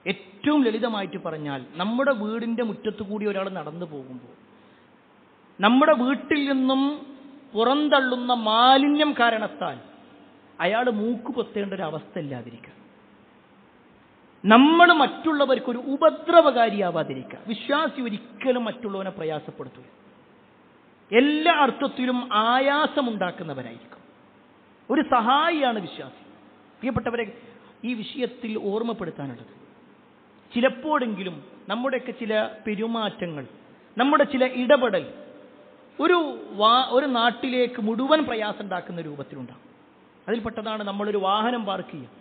Speaker 2: ഏറ്റവും ലളിതമായിട്ട് പറഞ്ഞാൽ, നമ്മുടെ വീടിൻ്റെ മുറ്റത്തു കൂടി ഒരാൾ നടന്നു പോകുമ്പോൾ നമ്മുടെ വീട്ടിൽ നിന്നും പുറന്തള്ളുന്ന മാലിന്യം കാരണത്താൽ അയാൾ മൂക്ക് പൊത്തേണ്ട ഒരു അവസ്ഥ ഇല്ലാതിരിക്കുക. നമ്മൾ മറ്റുള്ളവർക്കൊരു ഉപദ്രവകാരിയാവാതിരിക്കുക. വിശ്വാസി ഒരിക്കലും മറ്റുള്ളവനെ പ്രയാസപ്പെടുത്തുക. എല്ലാ അർത്ഥത്തിലും ആയാസമുണ്ടാക്കുന്നവരായിരിക്കും. ഒരു സഹായിയാണ് വിശ്വാസി. പ്രിയപ്പെട്ടവരെ, ഈ വിഷയത്തിൽ ഓർമ്മപ്പെടുത്താനുള്ളത്, ചിലപ്പോഴെങ്കിലും നമ്മുടെയൊക്കെ ചില പെരുമാറ്റങ്ങൾ, നമ്മുടെ ചില ഇടപെടൽ ഒരു നാട്ടിലേക്ക് മുഴുവൻ പ്രയാസം ഉണ്ടാക്കുന്ന രൂപത്തിലുണ്ടാകും. അതിൽപ്പെട്ടതാണ് നമ്മളൊരു വാഹനം പാർക്ക് ചെയ്യുക.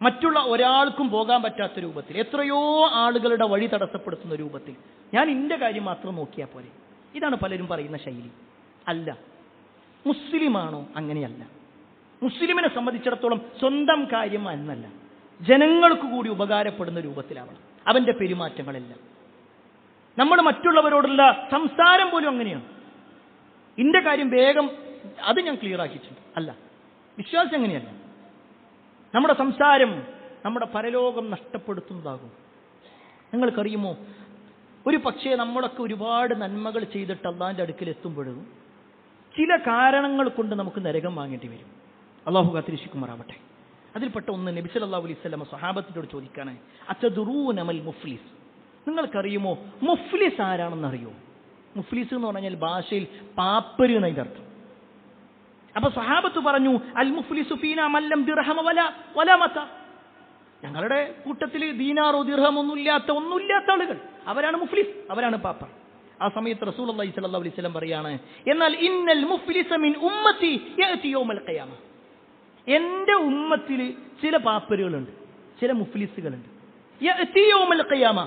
Speaker 2: മറ്റുള്ള ഒരാൾക്കും പോകാൻ പറ്റാത്ത രൂപത്തിൽ, എത്രയോ ആളുകളുടെ വഴി തടസ്സപ്പെടുത്തുന്ന രൂപത്തിൽ ഞാൻ എൻ്റെ കാര്യം മാത്രം നോക്കിയാൽ പോലെ. ഇതാണ് പലരും പറയുന്ന ശൈലി. അല്ല, മുസ്ലിമാണോ? അങ്ങനെയല്ല. മുസ്ലിമിനെ സംബന്ധിച്ചിടത്തോളം സ്വന്തം കാര്യം എന്നല്ല, ജനങ്ങൾക്ക് കൂടി ഉപകാരപ്പെടുന്ന രൂപത്തിലാവണം അവന്റെ പെരുമാറ്റങ്ങളെല്ലാം. നമ്മൾ മറ്റുള്ളവരോടുള്ള സംസാരം പോലും അങ്ങനെയാണ്. ഇന്റെ കാര്യം വേഗം അത് ഞാൻ ക്ലിയർ ആക്കിയിട്ടുണ്ട്. അല്ല, വിശ്വാസം അങ്ങനെയല്ല. നമ്മുടെ സംസാരം നമ്മുടെ പരലോകം നഷ്ടപ്പെടുത്തുന്നതാകും. നിങ്ങൾക്കറിയുമോ, ഒരു പക്ഷേ നമ്മളൊക്കെ ഒരുപാട് നന്മകൾ ചെയ്തിട്ട് അള്ളാഹിന്റെ അടുക്കൽ എത്തുമ്പോഴും ചില കാരണങ്ങൾ കൊണ്ട് നമുക്ക് നരകം വാങ്ങേണ്ടി വരും. അള്ളാഹു കാത്തിരക്ഷിക്കുമാറാവട്ടെ. അതിൽപ്പെട്ട ഒന്ന്, നബി സല്ലല്ലാഹു അലൈഹി വസല്ലം സ്വഹാബത്തിനോട് ചോദിക്കാണ്, അത്തദറൂന മൽ മുഫ്ലിസ്, നിങ്ങൾക്കറിയുമോ മുഫ്ലിസ് ആരാണെന്നറിയോ? മുഫ്ലിസ് എന്ന് പറഞ്ഞാൽ ഭാഷയിൽ പാപ്പര് എന്നതിന്റെ അർത്ഥം. അപ്പൊ സ്വഹാബത്ത് പറഞ്ഞു, അൽ മുഫ്ലിസു ഫീനാ മല്ലം ദിർഹമ വലാ മത, ഞങ്ങളുടെ കൂട്ടത്തിൽ ദീനാറോ ദിർഹം ഒന്നുമില്ലാത്ത ആളുകൾ, അവരാണ് മുഫ്ലിസ്, അവരാണ് പാപ്പർ. ആ സമയത്ത് റസൂലുള്ളാഹി സ്വല്ലല്ലാഹു അലൈഹി വസല്ലം പറയാണ്, എന്നാൽ ഇന്നൽ മുഫ്ലിസ മിൻ ഉമ്മത്തി യഅതി യൗമൽ ഖിയാമ, എന്റെ ഉമ്മത്തിൽ ചില പാപ്പരുകളുണ്ട്, ചില മുഫ്ലിസുകളുണ്ട്. യഅതി യൗമൽ ഖിയാമ,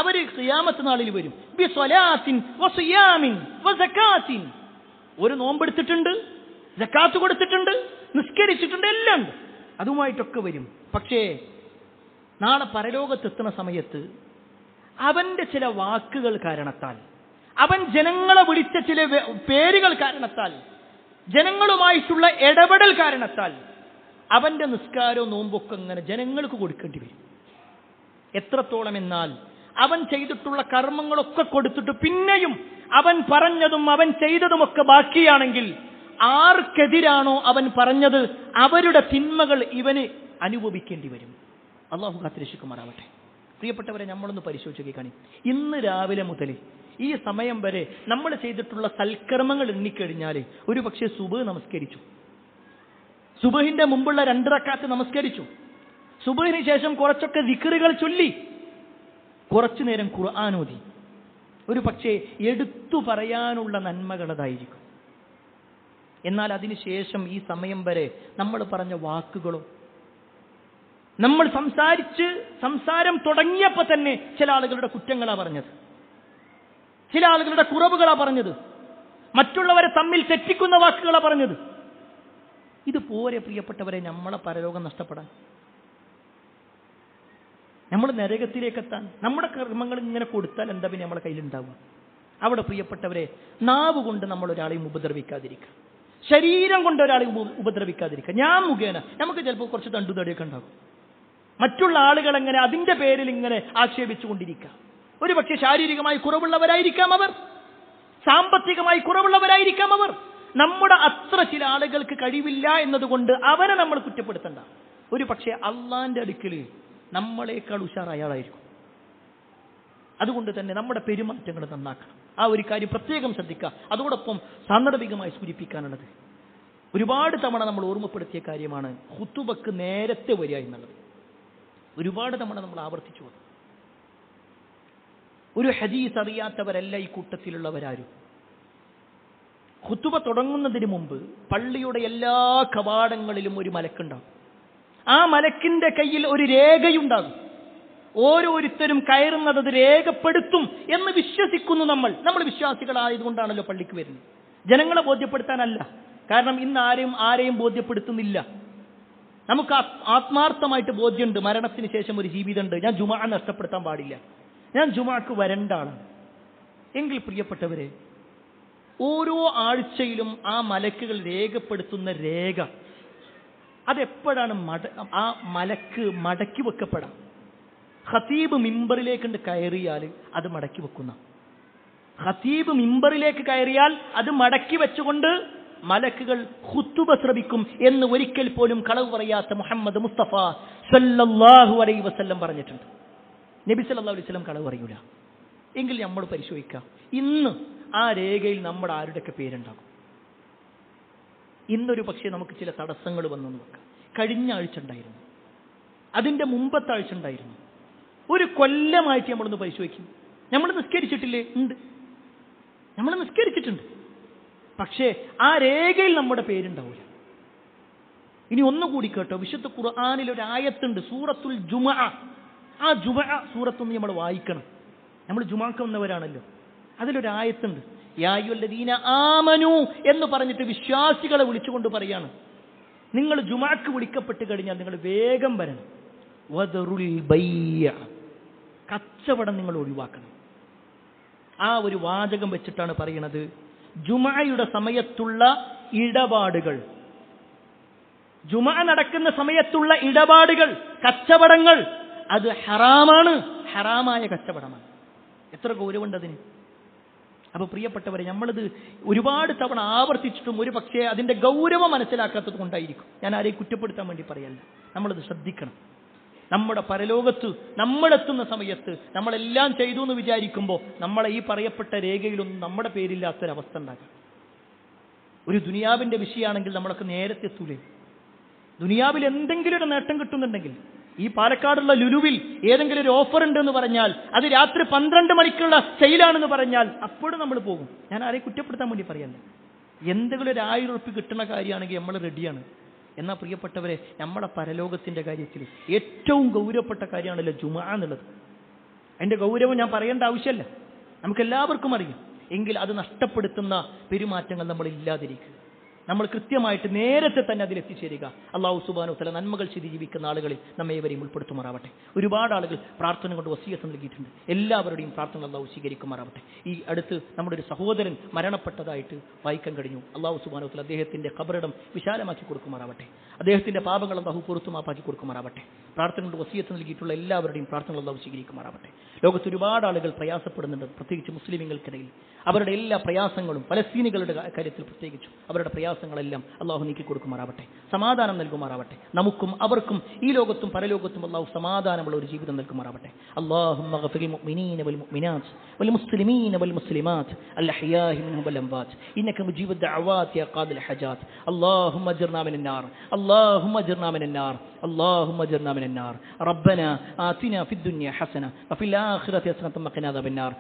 Speaker 2: അവര് ഖിയാമത്ത് നാളിൽ വരും. ബി സ്വലാത്തിൻ വസിയാമിൻ വസകാത്തിൻ, ഒരു നോമ്പെടുത്തിട്ടുണ്ട്, സക്കാത്ത് കൊടുത്തിട്ടുണ്ട്, നിസ്കരിച്ചിട്ടുണ്ട്, എല്ലാം ഉണ്ട്, അതുമായിട്ടൊക്കെ വരും. പക്ഷേ നാളെ പരലോകത്തെത്തുന്ന സമയത്ത് അവന്റെ ചില വാക്കുകൾ കാരണത്താൽ, അവൻ ജനങ്ങളെ വിളിച്ച ചില പേരുകൾ കാരണത്താൽ, ജനങ്ങളുമായിട്ടുള്ള ഇടപെടൽ കാരണത്താൽ അവന്റെ നിസ്കാരവും നോമ്പൊക്കെ അങ്ങനെ ജനങ്ങൾക്ക് കൊടുക്കേണ്ടി വരും. എത്രത്തോളം എന്നാൽ അവൻ ചെയ്തിട്ടുള്ള കർമ്മങ്ങളൊക്കെ കൊടുത്തിട്ട് പിന്നെയും അവൻ പറഞ്ഞതും അവൻ ചെയ്തതുമൊക്കെ ബാക്കിയാണെങ്കിൽ ആർക്കെതിരാണോ അവൻ പറഞ്ഞത് അവരുടെ തിന്മകൾ ഇവന് അനുഭവിക്കേണ്ടി വരും. അള്ളാഹു കാത്തിരക്ഷിക്കുമാറാവട്ടെ. പ്രിയപ്പെട്ടവരെ, നമ്മളൊന്ന് പരിശോധിച്ച് കാണി. ഇന്ന് രാവിലെ മുതൽ ഈ സമയം വരെ നമ്മൾ ചെയ്തിട്ടുള്ള സൽക്കർമ്മങ്ങൾ എണ്ണിക്കഴിഞ്ഞാൽ ഒരു പക്ഷേ സുബഹ് നമസ്കരിച്ചു, സുബഹിന്റെ മുമ്പുള്ള 2 റക്അത്ത് നമസ്കരിച്ചു, സുബഹിന് ശേഷം കുറച്ചൊക്കെ ദിക്റുകൾ ചൊല്ലി, കുറച്ചു നേരം ഖുർആൻ ഓതി, ഒരു പക്ഷേ എടുത്തു പറയാനുള്ള നന്മകളതായിരിക്കും. എന്നാൽ അതിനുശേഷം ഈ സമയം വരെ നമ്മൾ പറഞ്ഞ വാക്കുകളോ, നമ്മൾ സംസാരം തുടങ്ങിയപ്പോൾ തന്നെ ചില ആളുകളുടെ കുറ്റങ്ങളാ പറഞ്ഞത്, ചില ആളുകളുടെ കുറവുകളാ പറഞ്ഞത്, മറ്റുള്ളവരെ തമ്മിൽ തെറ്റിക്കുന്ന വാക്കുകളാ പറഞ്ഞത്. ഇത് പോരെ പ്രിയപ്പെട്ടവരെ നമ്മളെ പരലോകം നഷ്ടപ്പെടാൻ, നമ്മൾ നരകത്തിലേക്ക് എത്താൻ? നമ്മുടെ കർമ്മങ്ങൾ ഇങ്ങനെ കൊടുത്താൽ എന്താ പിന്നെ നമ്മളെ കയ്യിലുണ്ടാവുക? അവിടെ പ്രിയപ്പെട്ടവരെ, നാവ് കൊണ്ട് നമ്മൾ ഒരാളെയും ഉപദ്രവിക്കാതിരിക്കുക, ശരീരം കൊണ്ട് ഒരാളെയും ഉപദ്രവിക്കാതിരിക്കുക. ഞാൻ മുഖേന നമുക്ക് ചിലപ്പോൾ കുറച്ച് തണ്ടുതടിയൊക്കെ ഉണ്ടാകും, മറ്റുള്ള ആളുകൾ എങ്ങനെ അതിന്റെ പേരിൽ ഇങ്ങനെ ആക്ഷേപിച്ചുകൊണ്ടിരിക്കുക. ഒരു പക്ഷേ ശാരീരികമായി കുറവുള്ളവരായിരിക്കാം അവർ, സാമ്പത്തികമായി കുറവുള്ളവരായിരിക്കാം അവർ. നമ്മുടെ അത്ര ചില ആളുകൾക്ക് കഴിവില്ല എന്നതുകൊണ്ട് അവരെ നമ്മൾ കുറ്റപ്പെടുത്തണ്ട. ഒരു പക്ഷേ അള്ളാന്റെ അടുക്കൽ നമ്മളെക്കാൾ ഉഷാറായ ആളായിരിക്കും. അതുകൊണ്ട് തന്നെ നമ്മുടെ പെരുമാറ്റങ്ങൾ നന്നാക്കണം. ആ ഒരു കാര്യം പ്രത്യേകം ശ്രദ്ധിക്കുക. അതോടൊപ്പം സാന്ദർഭികമായി സൂചിപ്പിക്കാനുള്ളത്, ഒരുപാട് തവണ നമ്മൾ ഓർമ്മപ്പെടുത്തിയ കാര്യമാണ് ഖുതുബക്ക് നേരത്തെ വരിക എന്നുള്ളത്. ഒരുപാട് തവണ നമ്മൾ ആവർത്തിച്ചു വന്നു. ഒരു ഹദീസ് അറിയാത്തവരല്ല ഈ കൂട്ടത്തിലുള്ളവരാരും. ഖുതുബ തുടങ്ങുന്നതിന് മുമ്പ് പള്ളിയുടെ എല്ലാ കവാടങ്ങളിലും ഒരു മലക്കുണ്ടാകും. ആ മലക്കിന്റെ കയ്യിൽ ഒരു രേഖയുണ്ടാകും. ഓരോരുത്തരും കയറുന്നത് അത് രേഖപ്പെടുത്തും എന്ന് വിശ്വസിക്കുന്നു. നമ്മൾ വിശ്വാസികളായതുകൊണ്ടാണല്ലോ പള്ളിക്ക് വരുന്നത്, ജനങ്ങളെ ബോധ്യപ്പെടുത്താനല്ല. കാരണം ഇന്ന് ആരെയും ബോധ്യപ്പെടുത്തുന്നില്ല. നമുക്ക് ആത്മാർത്ഥമായിട്ട് ബോധ്യമുണ്ട്, മരണത്തിന് ശേഷം ഒരു ജീവിതമുണ്ട്, ഞാൻ ജുമാ നഷ്ടപ്പെടുത്താൻ പാടില്ല, ഞാൻ ജുമാക്ക് വരണ്ട ആളാണ്. എങ്കിൽ പ്രിയപ്പെട്ടവരെ, ഓരോ ആഴ്ചയിലും ആ മലക്കുകൾ രേഖപ്പെടുത്തുന്ന രേഖ അതെപ്പോഴാണ് ആ മലക്ക് മടക്കി വെക്കപ്പെടാം? ഖതീബ് മിമ്പറിലേക്ക് കയറിയാൽ അത് മടക്കി വെക്കുന്ന, ഖതീബ് മിമ്പറിലേക്ക് കയറിയാൽ അത് മടക്കി വെച്ചുകൊണ്ട് മലക്കുകൾ ഖുതുബ ശ്രവിക്കും എന്ന് ഒരിക്കൽ പോലും കളവ് പറയാത്ത മുഹമ്മദ് മുസ്തഫ സല്ലല്ലാഹു അലൈഹി വസല്ലം പറഞ്ഞിട്ടുണ്ട്. നബി സല്ലല്ലാഹു അലൈഹി വസല്ലം കളവ് പറയൂല. എങ്കിൽ നമ്മൾ പരിശോധിക്കാം, ഇന്ന് ആ രേഖയിൽ നമ്മുടെ ആരുടെയൊക്കെ പേരുണ്ടാകും. ഇന്നൊരു പക്ഷേ നമുക്ക് ചില തടസ്സങ്ങൾ വന്നെന്ന് വെക്കാം. കഴിഞ്ഞ ആഴ്ച ഉണ്ടായിരുന്നു, അതിൻ്റെ മുമ്പത്തെ ആഴ്ച ഉണ്ടായിരുന്നു, ഒരു കൊല്ലമായിട്ട് നമ്മളൊന്ന് പരിശോധിക്കും. നമ്മൾ നിസ്കരിച്ചിട്ടില്ലേ? ഉണ്ട്, നമ്മൾ നിസ്കരിച്ചിട്ടുണ്ട്. പക്ഷേ ആ രേഖയിൽ നമ്മുടെ പേരുണ്ടാവില്ല. ഇനി ഒന്നുകൂടി കേട്ടോ, വിശുദ്ധ ഖുർആനിൽ ഒരു ആയത്തുണ്ട്, സൂറത്തുൽ ജുമുഅ. ആ ജുമുഅ സൂറത്തൊന്ന് നമ്മൾ വായിക്കണം. നമ്മൾ ജുമുഅക്ക് വന്നവരാണല്ലോ. അതിലൊരു ആയത്തുണ്ട്, യാ അയ്യുഹല്ലദീന ആമനു എന്ന് പറഞ്ഞിട്ട് വിശ്വാസികളെ വിളിച്ചുകൊണ്ട് പറയാണ്, നിങ്ങൾ ജുമുഅക്ക് വിളിക്കപ്പെട്ട് കഴിഞ്ഞാൽ നിങ്ങൾ വേഗം വരണം. വദറുൽ ബൈഅ, കച്ചവടം നിങ്ങൾ ഒഴിവാക്കണം. ആ ഒരു വാചകം വെച്ചിട്ടാണ് പറയുന്നത്, ജുമുഅയുടെ സമയത്തുള്ള ഇടപാടുകൾ, ജുമുഅ നടക്കുന്ന സമയത്തുള്ള ഇടപാടുകൾ, കച്ചവടങ്ങൾ, അത് ഹറാമാണ്, ഹറാമായ കച്ചവടമാണ്. എത്ര ഗൗരവമുണ്ട് അതിന്. അപ്പൊ പ്രിയപ്പെട്ടവരെ, നമ്മളിത് ഒരുപാട് തവണ ആവർത്തിച്ചിട്ടും ഒരു പക്ഷേ അതിന്റെ ഗൗരവം മനസ്സിലാക്കാത്തത് കൊണ്ടായിരിക്കും. ഞാൻ ആരെയും കുറ്റപ്പെടുത്താൻ വേണ്ടി പറയല്ല, നമ്മളിത് ശ്രദ്ധിക്കണം. നമ്മുടെ പരലോകത്ത് നമ്മളെത്തുന്ന സമയത്ത് നമ്മളെല്ലാം ചെയ്തു എന്ന് വിചാരിക്കുമ്പോൾ നമ്മളെ ഈ പറയപ്പെട്ട രേഖയിലൊന്നും നമ്മുടെ പേരില്ലാത്തൊരവസ്ഥ ഉണ്ടാകാം. ഒരു ദുനിയാവിന്റെ വിഷയമാണെങ്കിൽ നമ്മളൊക്കെ നേരത്തെ എത്തൂലേ? ദുനിയാവിൽ എന്തെങ്കിലും ഒരു നേട്ടം കിട്ടുന്നുണ്ടെങ്കിൽ, ഈ പാലക്കാടുള്ള ലുലുവിൽ ഏതെങ്കിലും ഒരു ഓഫർ ഉണ്ടെന്ന് പറഞ്ഞാൽ, അത് രാത്രി 12 മണിക്കുള്ള സെയിലാണെന്ന് പറഞ്ഞാൽ അപ്പോഴും നമ്മൾ പോകും. ഞാൻ ആരെയും കുറ്റപ്പെടുത്താൻ വേണ്ടി പറയല്ല. എന്തെങ്കിലും ഒരു 1000 ഉറുപ്പിക കിട്ടുന്ന കാര്യമാണെങ്കിൽ നമ്മൾ റെഡിയാണ്. എന്നാൽ പ്രിയപ്പെട്ടവരെ, നമ്മുടെ പരലോകത്തിന്റെ കാര്യത്തിൽ ഏറ്റവും ഗൗരവപ്പെട്ട കാര്യമാണല്ലോ ജുമുഅ എന്നുള്ളത്. അതിന്റെ ഗൗരവം ഞാൻ പറയേണ്ട ആവശ്യമല്ല, നമുക്കെല്ലാവർക്കും അറിയാം. എങ്കിൽ അത് നഷ്ടപ്പെടുത്തുന്ന പെരുമാറ്റങ്ങൾ നമ്മൾ ഇല്ലാതിരിക്കുക. നമ്മൾ കൃത്യമായിട്ട് നേരത്തെ തന്നെ അതിലെത്തിച്ചേരുക. അല്ലാഹു സുബ്ഹാനഹു വ തആല നന്മകൾ ചെയ്ത് ജീവിക്കുന്ന ആളുകളിൽ നമ്മേവരെയും ഉൾപ്പെടുത്തുമാറാവട്ടെ. ഒരുപാട് ആളുകൾ പ്രാർത്ഥന കൊണ്ട് വസിയത്ത് നൽകിയിട്ടുണ്ട്. എല്ലാവരുടെയും പ്രാർത്ഥന അല്ലാഹു സ്വീകരിക്കുമാറാവട്ടെ. ഈ അടുത്ത് നമ്മുടെ ഒരു സഹോദരൻ മരണപ്പെട്ടതായിട്ട് വായിക്കാൻ കഴിഞ്ഞു. അല്ലാഹു സുബ്ഹാനഹു വ തആല അദ്ദേഹത്തിന്റെ ഖബറിടം വിശാലമാക്കി കൊടുക്കുമാറാവട്ടെ. അദ്ദേഹത്തിന്റെ പാപങ്ങൾ അല്ലാഹു പുറത്തു മാപ്പാക്കി കൊടുക്കുമാറാവട്ടെ. പ്രാർത്ഥന കൊണ്ട് വസിയത്ത് നൽകിയിട്ടുള്ള എല്ലാവരുടെയും പ്രാർത്ഥന അല്ലാഹു സ്വീകരിക്കുമാറാവട്ടെ. ലോകത്ത് ഒരുപാട് ആളുകൾ പ്രയാസപ്പെടുന്നുണ്ട്, പ്രത്യേകിച്ച് മുസ്ലിമുകൾക്കിടയിൽ. അവരുടെ എല്ലാ പ്രയാസങ്ങളും, പലസ്തീനികളുടെ കാര്യത്തിൽ പ്രത്യേകിച്ചും അവരുടെ പ്രയാസങ്ങളെല്ലാം അല്ലാഹു നീക്കി കൊടുക്കുമാറാവട്ടെ. സമാധാനം നൽകുമാറാവട്ടെ. നമുക്കും അവർക്കും ഈ ലോകത്തും പരലോകത്തും അല്ലാഹു സമാധാനമുള്ള ഒരു ജീവിതം നൽകുമാറാവട്ടെ. അല്ലാഹുമ്മ ഗഫിറിൽ മുഅ്മിനീന വൽ മുഅ്മിനാത്ത് വൽ മുസ്ലിമീന വൽ മുസ്ലിമാത്ത് അൽ അഹ്യാഇ മിൻഹും വൽ അംവാത്ത് ഇന്നക മുജീബു ദഅവാതി യാ ഖാദിൽ ഹജാത്ത്. അല്ലാഹുമ്മ അജ്ർനാ മിനൻ നാർ, അല്ലാഹുമ്മ അജ്ർനാ മിനൻ നാർ, അല്ലാഹുമ്മ അജ്ർനാ മിനൻ നാർ. റബ്ബനാ ആതിനാ ഫിദ് ദുനിയ ഹസന വഫിൽ ആഖിറതി ഹസനത വഖിനാ അദാബൻ നാർ.